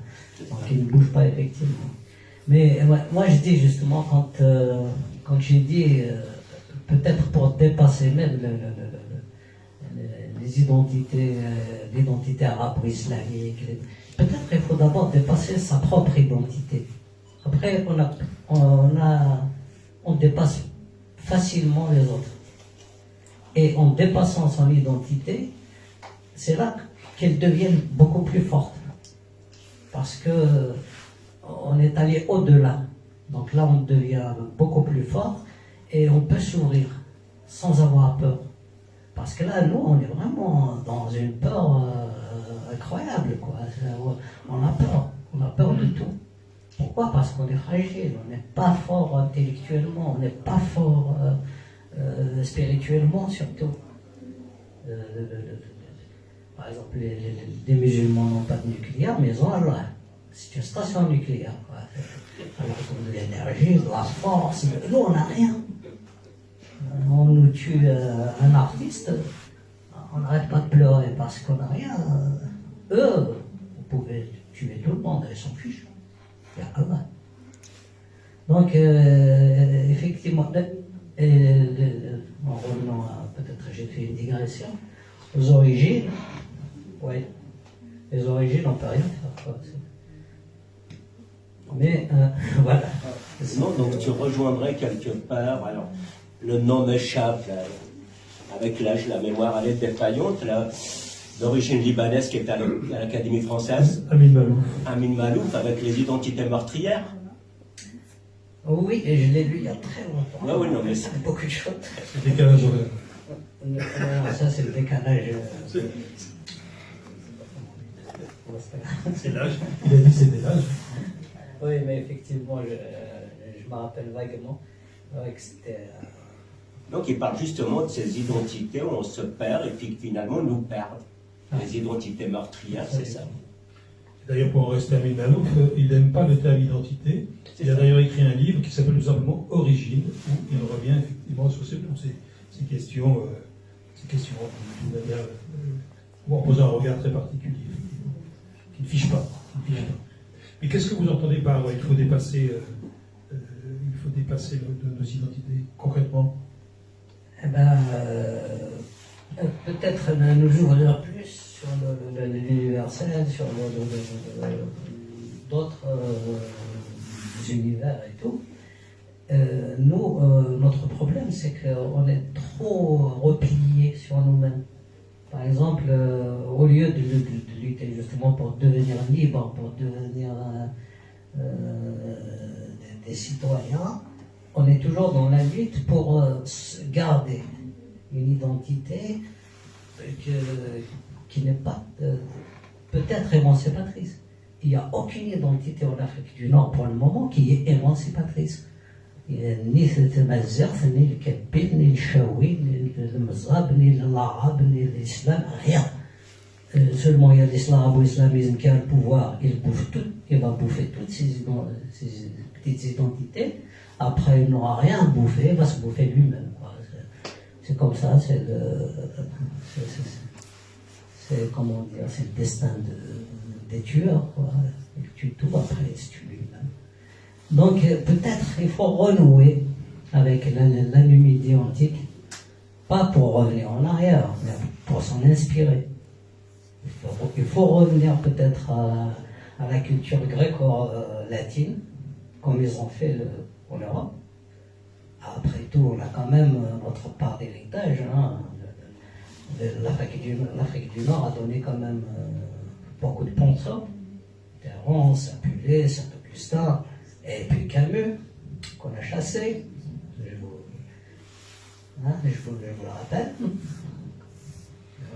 Donc ils ne bougent pas effectivement. Mais moi, je dis justement, quand j'ai dit, peut-être pour dépasser même les identités, l'identité arabe ou islamique, peut-être il faut d'abord dépasser sa propre identité. Après, on dépasse facilement les autres. Et en dépassant son identité, c'est là qu'elle devient beaucoup plus forte. Parce que on est allé au-delà. Donc là, on devient beaucoup plus fort et on peut s'ouvrir sans avoir peur. Parce que là, nous, on est vraiment dans une peur incroyable, quoi. On a peur. On a peur de tout. Pourquoi? Parce qu'on est fragile, on n'est pas fort intellectuellement, on n'est pas fort spirituellement surtout. Par exemple, les musulmans n'ont pas de nucléaire, mais ils ont Allah. C'est une station nucléaire. Alors, de l'énergie, de la force, nous on n'a rien. On nous tue un artiste, on n'arrête pas de pleurer parce qu'on n'a rien. Eux, vous pouvez tuer tout le monde, ils s'en fichent. Il y a Allah. Donc, effectivement, en revenant à, peut-être j'ai fait une digression, aux origines, oui, les origines, on ne peut rien faire. Quoi. Mais, voilà.
Non, donc tu rejoindrais quelque part, alors, le nom m'échappe, avec l'âge, la mémoire, elle est défaillante, là. D'origine libanaise qui est à l'Académie française.
Amin Malouf.
Amin Malouf, avec les identités meurtrières.
Oui, et je l'ai lu il y a très longtemps.
Oui, non, mais
c'est beaucoup de choses.
C'est décalage horaire.
Non, ça c'est le décalage.
C'est l'âge. Il a dit c'était l'âge.
Oui, mais effectivement, je me rappelle vaguement que c'était.
Donc il parle justement de ces identités où on se perd et puis finalement nous perdent. Les identités meurtrières, c'est ça.
D'ailleurs, pour en rester à Malouf, il n'aime pas le terme identité. Il a d'ailleurs écrit un livre qui s'appelle tout simplement Origine, où il revient effectivement sur ces questions, d'une manière, en posant un regard très particulier, qui ne fiche pas. Mais qu'est-ce que vous entendez par il faut dépasser nos identités, concrètement?
Eh ben, peut-être nous ouvrir plus sur l'universel, sur d'autres univers et tout. Nous, notre problème, c'est qu'on est trop repliés sur nous-mêmes. Par exemple, au lieu de lutter justement pour devenir libre, pour devenir des citoyens, on est toujours dans la lutte pour garder une identité qui n'est pas peut-être émancipatrice. Il n'y a aucune identité en Afrique du Nord pour le moment qui est émancipatrice. Il n'y a ni le Mazerf, ni le Kabyle, ni le Chaoui, ni le Mazab, ni l'Arabe, ni l'Islam, rien. Seulement il y a l'islamo-islamisme qui a le pouvoir, il bouffe tout, il va bouffer toutes ces petites identités. Après, il n'aura rien à bouffer, il va se bouffer lui-même. C'est comme ça, c'est comment dire, c'est le destin des tueurs, quoi. Ils tuent tout, après ils se tuent lui-même. Donc peut-être il faut renouer avec la Numidie antique, pas pour revenir en arrière, mais pour s'en inspirer. Il faut revenir peut-être à la culture gréco-latine, comme ils ont fait pour l'Europe. Après tout, on a quand même notre part d'héritage. Hein. L'Afrique du Nord a donné quand même beaucoup de sponsors. Terence, Saint-Pulé, Saint-Augustin, et puis Camus, qu'on a chassé. Je vous le rappelle.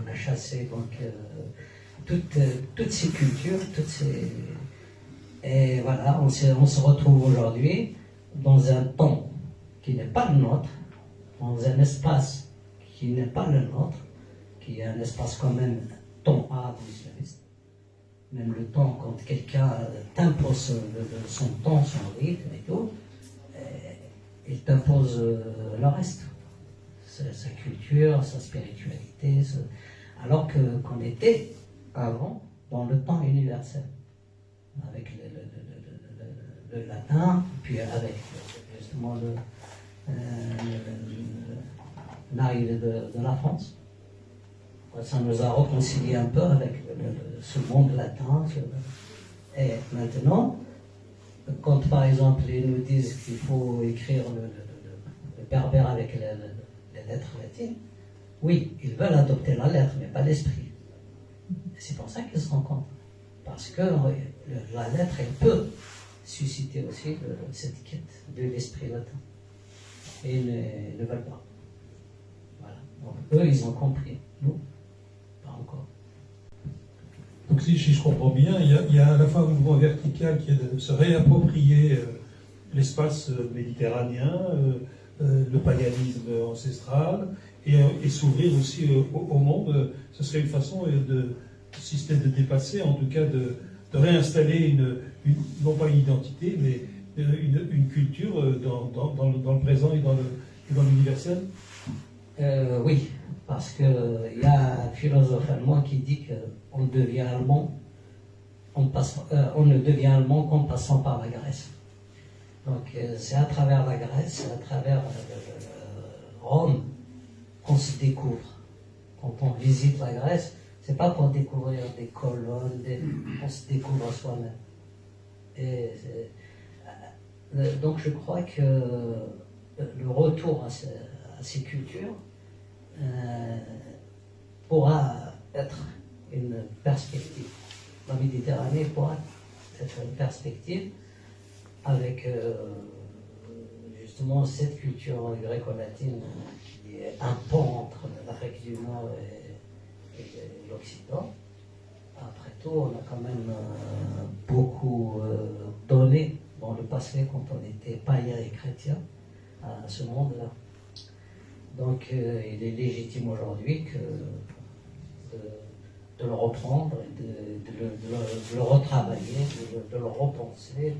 On a chassé donc toutes ces cultures, et voilà, on se retrouve aujourd'hui dans un temps qui n'est pas le nôtre, dans un espace qui n'est pas le nôtre, qui est un espace quand même temps arabo-islamiste. Même le temps, quand quelqu'un t'impose son temps, son rythme et tout, il t'impose le reste. Sa culture, sa spiritualité, alors qu'on était avant dans le temps universel, avec le latin, puis avec justement l'arrivée de la France. Ça nous a réconcilié un peu avec ce monde latin. Et maintenant, quand par exemple ils nous disent qu'il faut écrire le berbère avec les lettres latines, oui, ils veulent adopter la lettre, mais pas l'esprit. C'est pour ça qu'ils se rencontrent. Parce que la lettre, elle peut susciter aussi cette quête de l'esprit latin. Et ils ne veulent pas. Voilà. Donc, eux, ils ont compris. Nous, pas encore.
Donc si je comprends bien, il y a à la fois un mouvement vertical qui est de se réapproprier l'espace méditerranéen, le paganisme ancestral, et s'ouvrir aussi au monde. Ce serait une façon si ce n'est de dépasser, en tout cas de réinstaller non pas une identité, mais une culture dans le présent et dans l'universel.
Oui, parce qu'il y a un philosophe allemand qui dit qu'on devient allemand, on ne devient allemand qu'en passant par la Grèce. Donc c'est à travers la Grèce, c'est à travers Rome qu'on se découvre. Quand on visite la Grèce, c'est pas pour découvrir des colonnes, on se découvre soi-même. Donc je crois que le retour à ces cultures pourra être une perspective. La Méditerranée pourra être une perspective avec justement cette culture gréco-latine qui qui est un pont entre l'Afrique du Nord et l'Occident. Après tout, on a quand même beaucoup donné dans le passé quand on était païen et chrétien à ce monde-là. Donc il est légitime aujourd'hui de le reprendre, de le retravailler, de le repenser.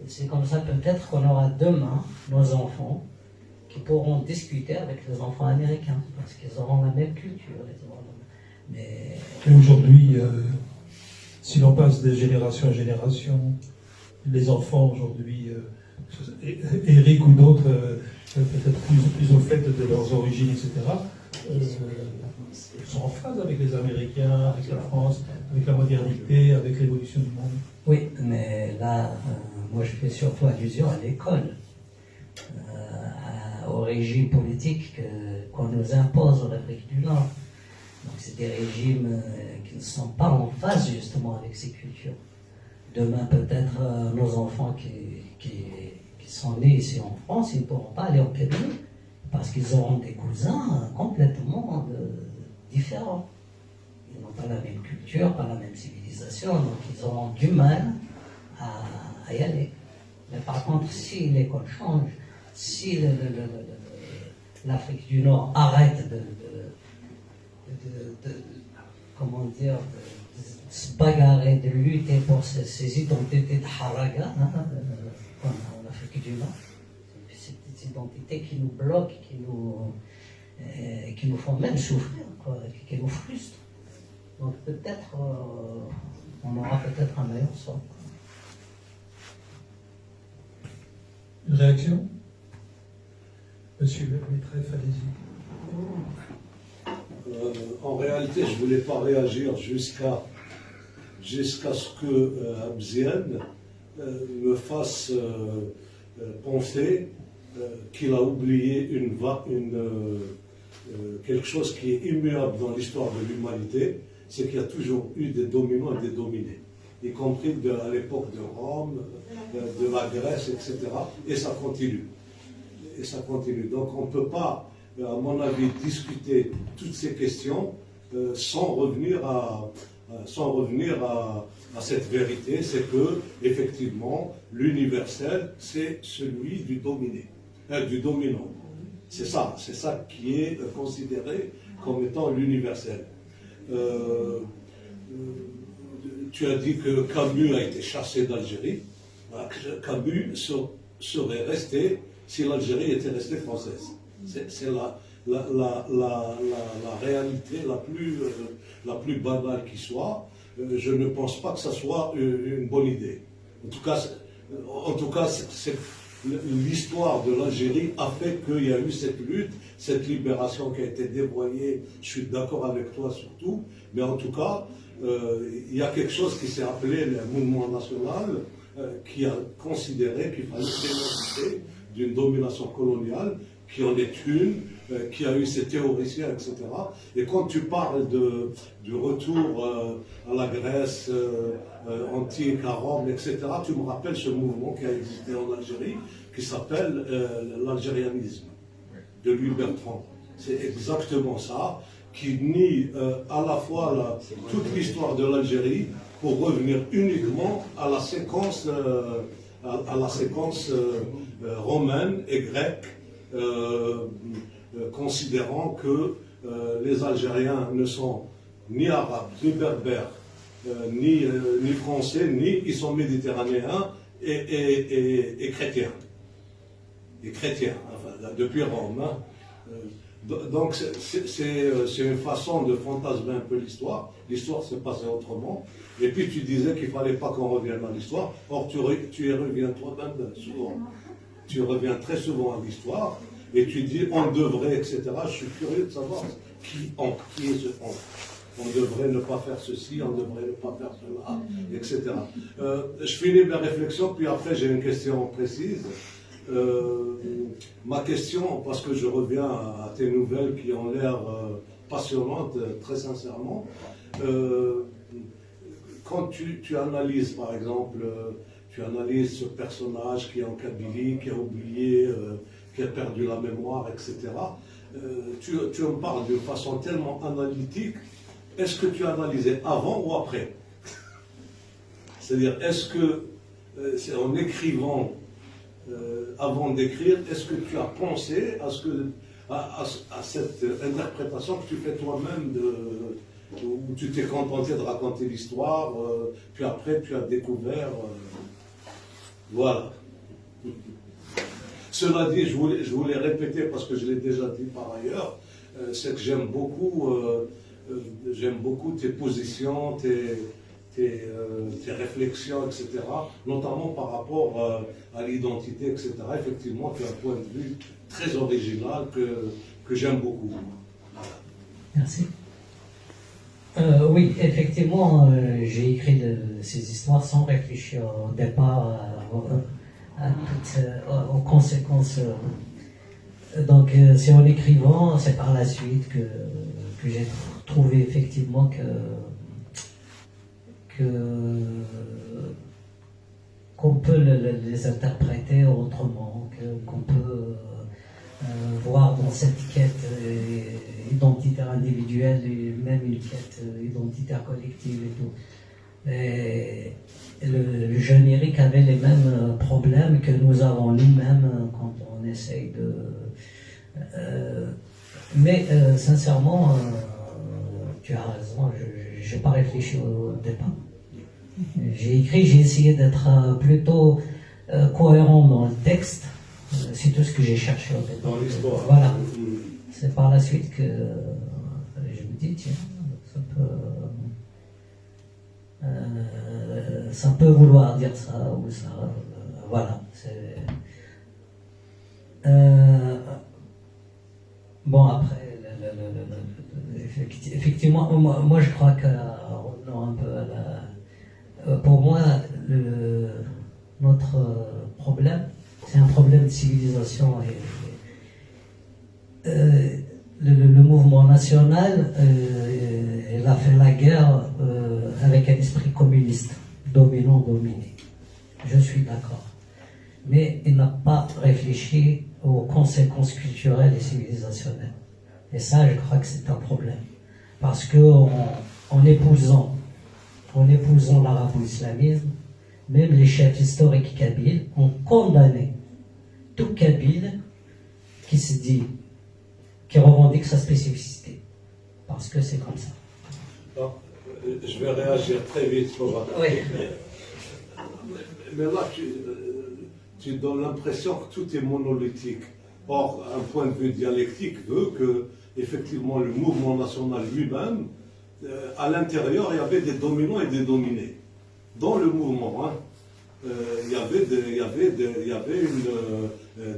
C'est comme ça peut-être qu'on aura demain nos enfants qui pourront discuter avec les enfants américains, parce qu'ils auront la même culture. Mais
aujourd'hui, si l'on passe de génération en génération, les enfants aujourd'hui, Eric ou d'autres, peut-être plus au fait de leurs origines, etc., sont en phase avec les Américains, avec la France, avec la modernité, avec l'évolution du monde.
Oui, mais là, moi je fais surtout allusion à l'école, au régime politique qu'on nous impose en Afrique du Nord. Donc c'est des régimes qui ne sont pas en phase justement avec ces cultures. Demain peut-être nos enfants qui sont nés ici en France, ils ne pourront pas aller au Québec parce qu'ils auront des cousins complètement différents. Ils n'ont pas la même culture, pas la même civilisation, donc ils auront du mal à y aller. Mais par contre, si l'école change, si l'Afrique du Nord arrête de se bagarrer, de lutter pour ces identités de haraga, comme en Afrique du Nord, ces identités qui nous bloquent, qui nous font même souffrir, quoi, qui nous frustrent. Donc peut-être, on aura peut-être un meilleur sort.
Une réaction? Monsieur le maître, allez-y.
En réalité, je ne voulais pas réagir jusqu'à ce que Abziane me fasse penser qu'il a oublié quelque chose qui est immuable dans l'histoire de l'humanité, c'est qu'il y a toujours eu des dominants et des dominés, y compris à l'époque de Rome, de la Grèce, etc. Et ça continue. Donc on ne peut pas, à mon avis, discuter toutes ces questions sans revenir à cette vérité, c'est que, effectivement, l'universel, c'est celui du dominé, du dominant. C'est ça qui est considéré comme étant l'universel. Tu as dit que Camus a été chassé d'Algérie. Camus serait resté si l'Algérie était restée française. C'est la réalité la plus banale qui soit. Je ne pense pas que ça soit une bonne idée. En tout cas, l'histoire de l'Algérie a fait qu'il y a eu cette lutte, cette libération qui a été dévoyée. Je suis d'accord avec toi surtout, mais en tout cas, il y a quelque chose qui s'est appelé le mouvement national, qui a considéré qu'il fallait dénoncer d'une domination coloniale, qui en est une, qui a eu ses théoriciens, etc. Et quand tu parles du retour à la Grèce antique, à Rome, etc., tu me rappelles ce mouvement qui a existé en Algérie, qui s'appelle l'algérianisme, de Louis Bertrand. C'est exactement ça, qui nie à la fois toute l'histoire de l'Algérie pour revenir uniquement à la séquence, romaine et grecque, considérant que les Algériens ne sont ni arabes, ni berbères, ni français, ni ils sont méditerranéens et chrétiens. Et chrétiens, enfin, depuis Rome. Hein. Donc c'est une façon de fantasmer un peu l'histoire. L'histoire s'est passée autrement. Et puis tu disais qu'il ne fallait pas qu'on revienne à l'histoire. Or tu y reviens toi-même souvent. Tu reviens très souvent à l'histoire. Et tu dis on devrait, etc. Je suis curieux de savoir qui est ce on. On devrait ne pas faire ceci, on devrait ne pas faire cela, etc. Je finis mes réflexions, puis après j'ai une question précise. Ma question, parce que je reviens à tes nouvelles qui ont l'air passionnantes, très sincèrement, quand tu analyses, par exemple, tu analyses ce personnage qui est en Kabylie, qui a oublié, qui a perdu la mémoire, etc., tu me parles d'une façon tellement analytique. Est-ce que tu as analysé avant ou après? C'est-à-dire, est-ce que, c'est en écrivant, avant d'écrire, est-ce que tu as pensé à cette interprétation que tu fais toi-même, où tu t'es contenté de raconter l'histoire, puis après tu as découvert. Voilà. Cela dit, je voulais répéter, parce que je l'ai déjà dit par ailleurs, c'est que j'aime beaucoup tes positions, tes réflexions, etc., notamment par rapport à l'identité, etc. Effectivement, tu as un point de vue très original que j'aime beaucoup. Voilà.
Merci. Oui, effectivement, j'ai écrit ces histoires sans réfléchir au départ aux conséquences. Donc, c'est en écrivant, c'est par la suite que j'ai trouvé effectivement qu'on peut les interpréter autrement, qu'on peut voir dans cette quête identitaire individuelle et même une quête identitaire collective et tout. Et le jeune Eric avait les mêmes problèmes que nous avons nous-mêmes quand on essaye de... mais sincèrement, tu as raison, je n'ai pas réfléchi au départ. J'ai écrit, j'ai essayé d'être plutôt cohérent dans le texte. C'est tout ce que j'ai cherché au départ.
Dans l'histoire.
Voilà. C'est par la suite que je me dis, tiens, ça peut vouloir dire ça ou ça. Voilà. Bon, après, effectivement, moi je crois que revenons un peu à pour moi, notre problème, c'est un problème de civilisation. Le mouvement national, il a fait la guerre avec un esprit communiste, dominant-dominé. Je suis d'accord. Mais il n'a pas réfléchi aux conséquences culturelles et civilisationnelles. Et ça, je crois que c'est un problème. Parce qu'en épousant l'arabo-islamisme, même les chefs historiques kabyles ont condamné tout kabyle qui se dit, qui revendique sa spécificité. Parce que c'est comme ça.
Non, je vais réagir très vite.
Oui.
Mais là, tu donnes l'impression que tout est monolithique. Or, un point de vue dialectique veut que, effectivement, le mouvement national lui-même, à l'intérieur, il y avait des dominants et des dominés. Dans le mouvement, il y avait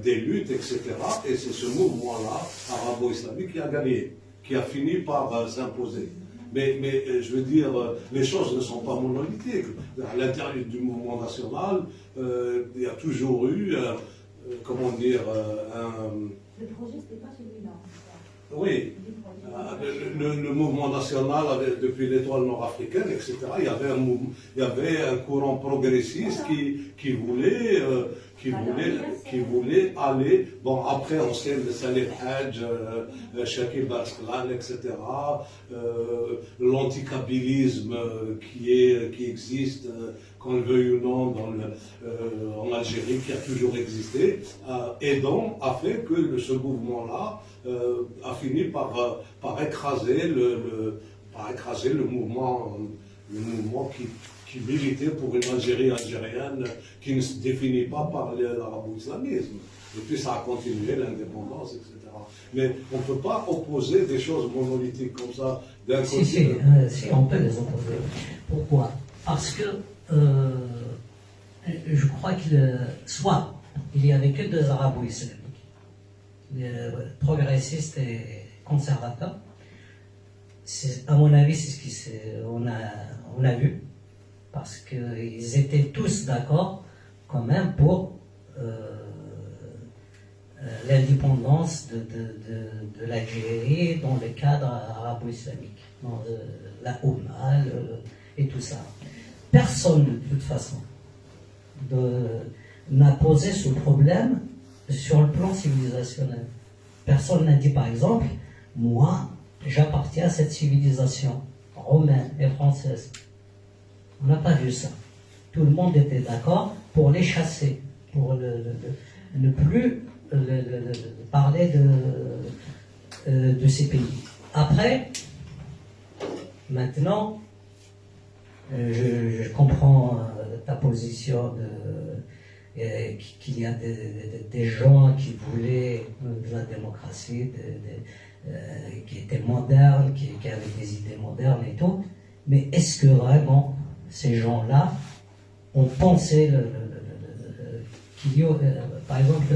des luttes, etc. Et c'est ce mouvement-là, arabo-islamique, qui a gagné, qui a fini par s'imposer. Mais je veux dire, les choses ne sont pas monolithiques. À l'intérieur du mouvement national, il y a toujours eu, comment dire,
Le projet, c'était pas celui-là.
Oui. Le mouvement national, depuis l'étoile nord-africaine, etc., il y avait un courant progressiste qui voulait aller. Bon, après, on sait le Salih Hadj, Shakil Barslan, etc., l'anticabilisme qui existe, qu'on le veuille ou non, en Algérie, qui a toujours existé, a fait que ce mouvement-là a fini par écraser le mouvement qui militait pour une Algérie algérienne qui ne se définit pas par l'arabo-islamisme. Et puis ça a continué, l'indépendance, etc. Mais on ne peut pas opposer des choses monolithiques comme ça d'un côté.
Si, on peut les opposer. Pourquoi? Parce que je crois qu'il n'y avait que deux arabo-islamiques, progressistes et conservateurs. À mon avis, c'est ce qu'on a vu, parce qu'ils étaient tous d'accord quand même pour l'indépendance de l'Algérie dans le cadre arabo-islamique, dans la Oumma et tout ça. Personne, de toute façon, n'a posé ce problème sur le plan civilisationnel. Personne n'a dit, par exemple, moi, j'appartiens à cette civilisation romaine et française. On n'a pas vu ça. Tout le monde était d'accord pour les chasser, pour ne plus parler de ces pays. Après, maintenant, je comprends ta position qu'il y a des gens qui voulaient de la démocratie, qui étaient modernes, qui avaient des idées modernes et tout. Mais est-ce que vraiment ces gens-là ont pensé qu'il y a, par exemple,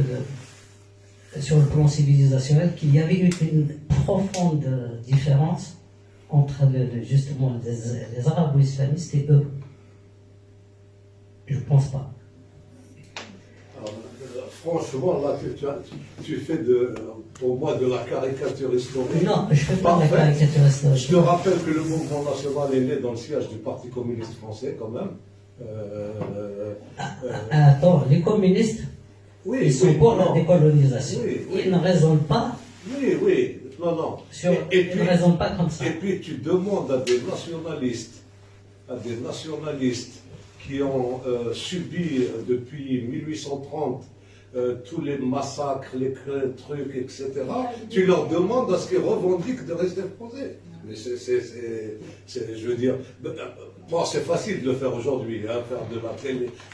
sur le plan civilisationnel, qu'il y avait une profonde différence entre justement les arabo-islamistes et eux? Je ne pense pas.
Alors, franchement, là, tu fais pour moi de la caricature historique.
Non, je ne fais pas de la
Parfait.
caricature historique.
Je te rappelle que le mouvement national est né dans le siège du Parti communiste français, quand même.
Attends, les communistes,
Oui,
ils sont pour la
non.
décolonisation.
Oui, oui.
Ils ne raisonnent pas
Oui, non.
ils ne raisonnent pas comme ça.
Et puis tu demandes à des nationalistes qui ont subi depuis 1830 tous les massacres, les trucs, etc. Tu leur demandes à ce qu'ils revendiquent de rester français. Mais je veux dire, bon, c'est facile de le faire aujourd'hui, hein, faire de la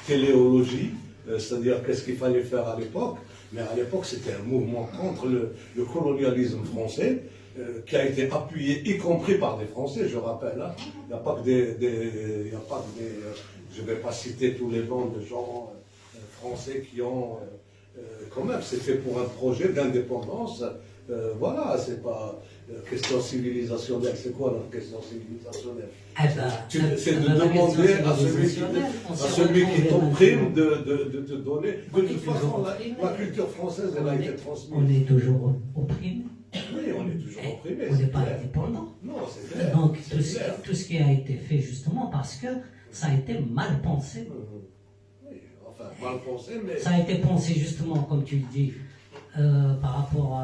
téléologie, c'est-à-dire qu'est-ce qu'il fallait faire à l'époque. Mais à l'époque, c'était un mouvement contre le colonialisme français qui a été appuyé, y compris par des Français, je rappelle. Hein. Il n'y a pas que je ne vais pas citer tous les noms de gens français qui ont, quand même, c'était pour un projet d'indépendance. Voilà, c'est pas question civilisationnelle. C'est quoi la question civilisationnelle? C'est de demander à celui qui t'opprime de te donner. De toute façon, la culture française, elle a été transmise.
On est toujours opprimé.
Oui, on est toujours opprimé.
On n'est pas indépendant.
Non, c'est clair.
Donc
C'est
tout ce qui a été fait justement parce que ça a été mal pensé.
Oui, enfin, mal pensé, mais.
Ça a été pensé justement, comme tu le dis, par rapport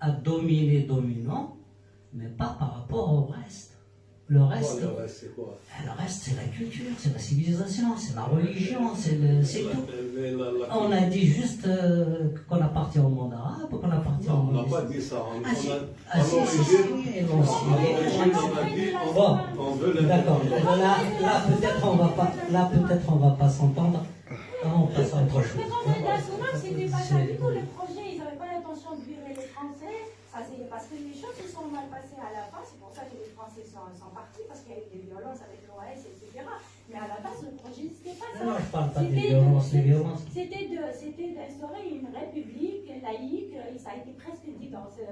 à dominer dominant, mais pas par rapport au reste. Le reste,
c'est quoi?
Le reste, c'est la culture, c'est la civilisation, c'est la religion, c'est tout. On a dit juste qu'on appartient au monde arabe, qu'on appartient au
Non, on
monde
n'a pas dit ça.
Bon,
On veut
d'accord. Là peut-être on va pas s'entendre. On passe à autre chose.
L'Assemblée nationale, c'était pas ça du tout. Le projet, ils n'avaient pas l'intention de virer les Français. Ça, c'est parce que les choses se sont mal passées à la fin. C'est pour ça que les Français sont partis, parce qu'il y a eu des violences avec l'OAS, etc. Mais à la base, le projet, c'était pas ça.
Non, je parle pas des violences.
C'était d'instaurer une république laïque. Ça a été presque dit dans ces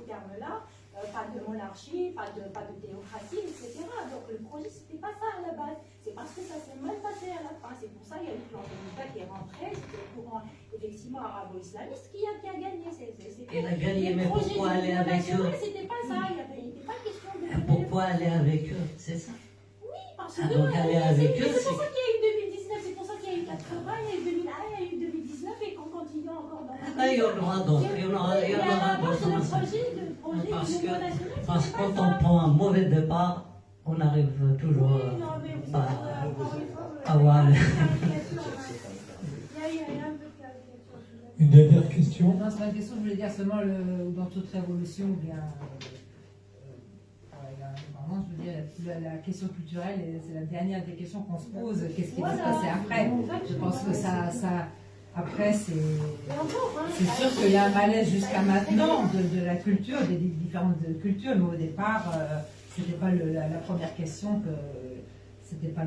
termes-là. Pas de monarchie, pas de théocratie, etc. Donc le projet, c'était pas ça à la base. C'est parce que ça s'est mal passé à la fin. C'est pour ça qu'il y a eu le plan de qui est rentré. C'était le courant, effectivement, arabo-islamiste qui a gagné.
Il a gagné, mais pourquoi aller avec eux?
C'était pas ça. Il n'était pas question de.
Pourquoi aller avec eux? C'est ça?
Oui, parce que.
Donc aller avec eux,
c'est pour ça qu'il y a eu 2019, c'est pour ça qu'il y a eu 80, il y a eu 2001, il y a eu 2019 et qu'on continue encore dans la.
Il y en aura d'autres. Il y en aura d'autres. Parce que quand on prend un mauvais départ, on arrive toujours à avoir.
Une dernière question.
Non, c'est pas une question, je voulais dire seulement dans toute révolution, ou bien. Vraiment, je veux dire, la question culturelle, c'est la dernière des questions qu'on se pose. Qu'est-ce qui va se passer après? Je pense que après, c'est sûr qu'il y a un malaise jusqu'à maintenant de la culture, des différentes cultures, mais au départ, c'était pas la première question que c'était pas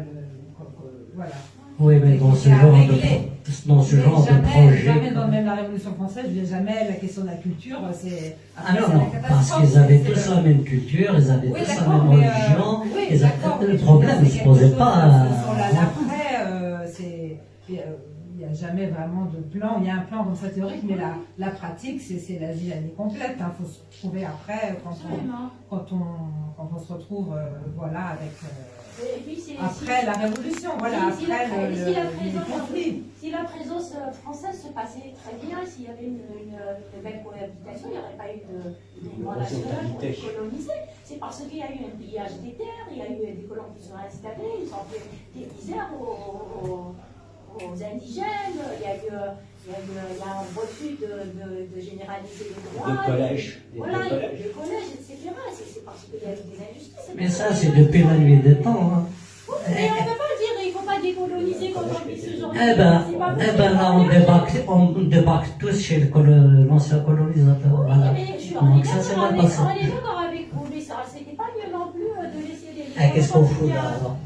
voilà.
Oui, mais dans ce genre de projet.
Jamais dans même la Révolution française, je dis jamais la question de la culture, c'est.
Ah non, parce qu'ils avaient tous la même culture, ils avaient tous la même religion. Le problème ne se posait pas.
Après, il y a n'y a jamais vraiment de plan. Il y a un plan comme ça théorique, mais la pratique, c'est la vie l'année complète. Il faut se trouver après, quand on se retrouve voilà, avec... après la révolution, voilà, après le conflit.
Si la présence française se passait très bien, s'il y avait une belle cohabitation, il n'y aurait pas eu de mouvement national pour coloniser. C'est parce qu'il y a eu un pillage des terres, il y a eu des colons qui sont installés, ils ont fait des misères aux indigènes, il y a un refus de généraliser les droits.
De collège.
Voilà, le collège, etc. C'est parce qu'il y a eu des injustices.
Mais ça, c'est depuis la nuit des temps. Hein.
Mais on ne peut pas dire qu'il ne faut pas décoloniser quand on dit ce genre de choses.
Là, on débarque tous chez l'ancien colonisateur. Voilà.
Mais je suis
Donc ça, c'est mal passé.
on est d'accord avec vous, mais ça, c'était pas mieux non plus de laisser les...
Qu'est-ce qu'on fout là alors?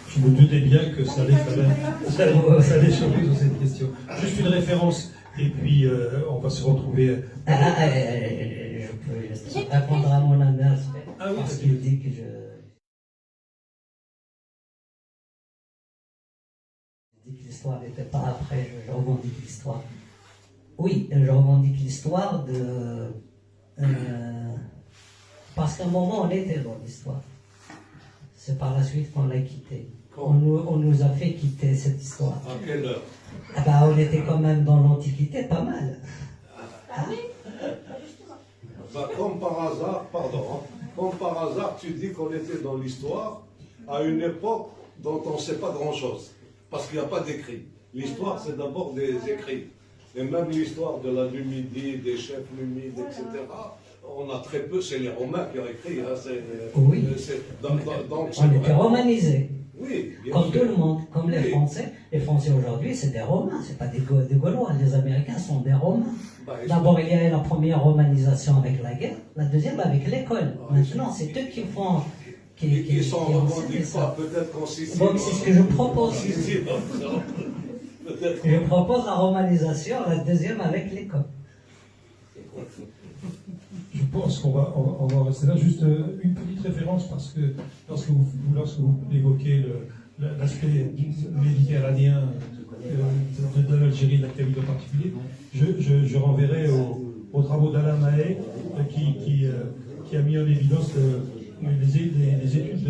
Je me doutais bien que ça allait choquer sur cette question. Juste une référence, et puis on va se retrouver.
Je peux répondre à mon ami parce qu'il dit que l'histoire n'était pas après, je revendique l'histoire. Oui, je revendique l'histoire parce qu'à un moment on était dans l'histoire. C'est par la suite qu'on l'a quittée. On nous a fait quitter cette histoire.
À quelle heure?
On était quand même dans l'Antiquité, pas mal.
oui,
Comme par hasard, comme par hasard, tu dis qu'on était dans l'histoire à une époque dont on ne sait pas grand-chose. Parce qu'il n'y a pas d'écrit. L'histoire, c'est d'abord des écrits. Et même l'histoire de la Numidie, des chefs numides, etc., on a très peu, c'est les Romains qui ont écrit. Hein,
oui.
Donc,
on était romanisés.
Oui,
comme tout le monde, comme les Français. Les Français aujourd'hui, c'est des Romains, c'est pas des Gaulois. Les Américains sont des Romains. D'abord, il y a eu la première romanisation avec la guerre, la deuxième avec l'école. Maintenant, c'est eux qui font...
Qui sont revendiqués pas, peut-être qu'on s'y...
Donc, c'est ce que je propose. Je propose la romanisation, la deuxième avec l'école.
Je pense qu'on va rester là. Juste une petite référence, parce que lorsque vous évoquez l'aspect méditerranéen de l'Algérie, de la Kabylie en particulier, je renverrai aux travaux d'Alain Mahé, qui a mis en évidence les études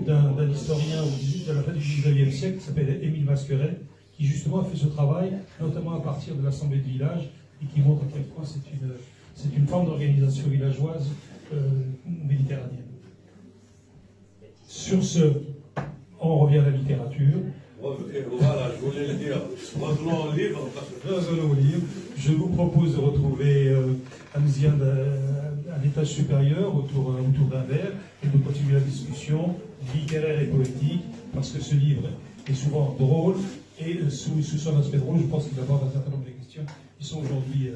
d'un historien de la fin du 19e siècle qui s'appelle Émile Masqueret, qui justement a fait ce travail, notamment à partir de l'Assemblée de village, et qui montre à quel point c'est une forme d'organisation villageoise méditerranéenne. Sur ce, on revient à la littérature.
Voilà, je voulais le dire. Revenons au livre.
Revenons au livre. Je vous propose de retrouver Hamzian à l'étage supérieur autour d'un verre et de continuer la discussion littéraire et poétique, parce que ce livre est souvent drôle et sous son aspect drôle, je pense qu'il aborde un certain nombre de questions qui sont aujourd'hui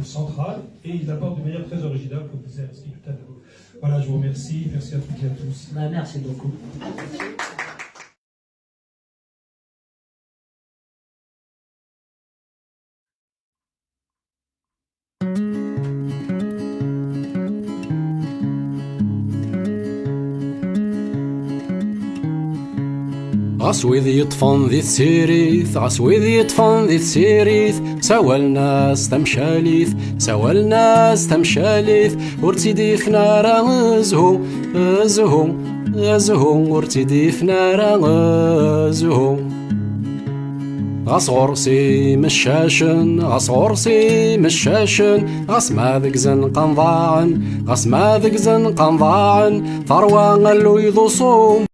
centrales, et il aborde de manière très originale, comme disait Aristide tout à l'heure. Voilà, je vous remercie. Merci à toutes et à tous.
Merci beaucoup.
غاس ويذ يطفن ذي السيريث غاس ويذ يطفن ذي السيريث سوى الناس تمشاليث سوى الناس تمشاليث ورتدي في نار غزهو غزهو غزهو ورتدي في نار غزهو غاس غرسي مشاشن غاس غرسي مشاشن غاس ما ذك زنقن ضاعن غاس ما ذك زنقن ضاعن ثروة غلو يضصوم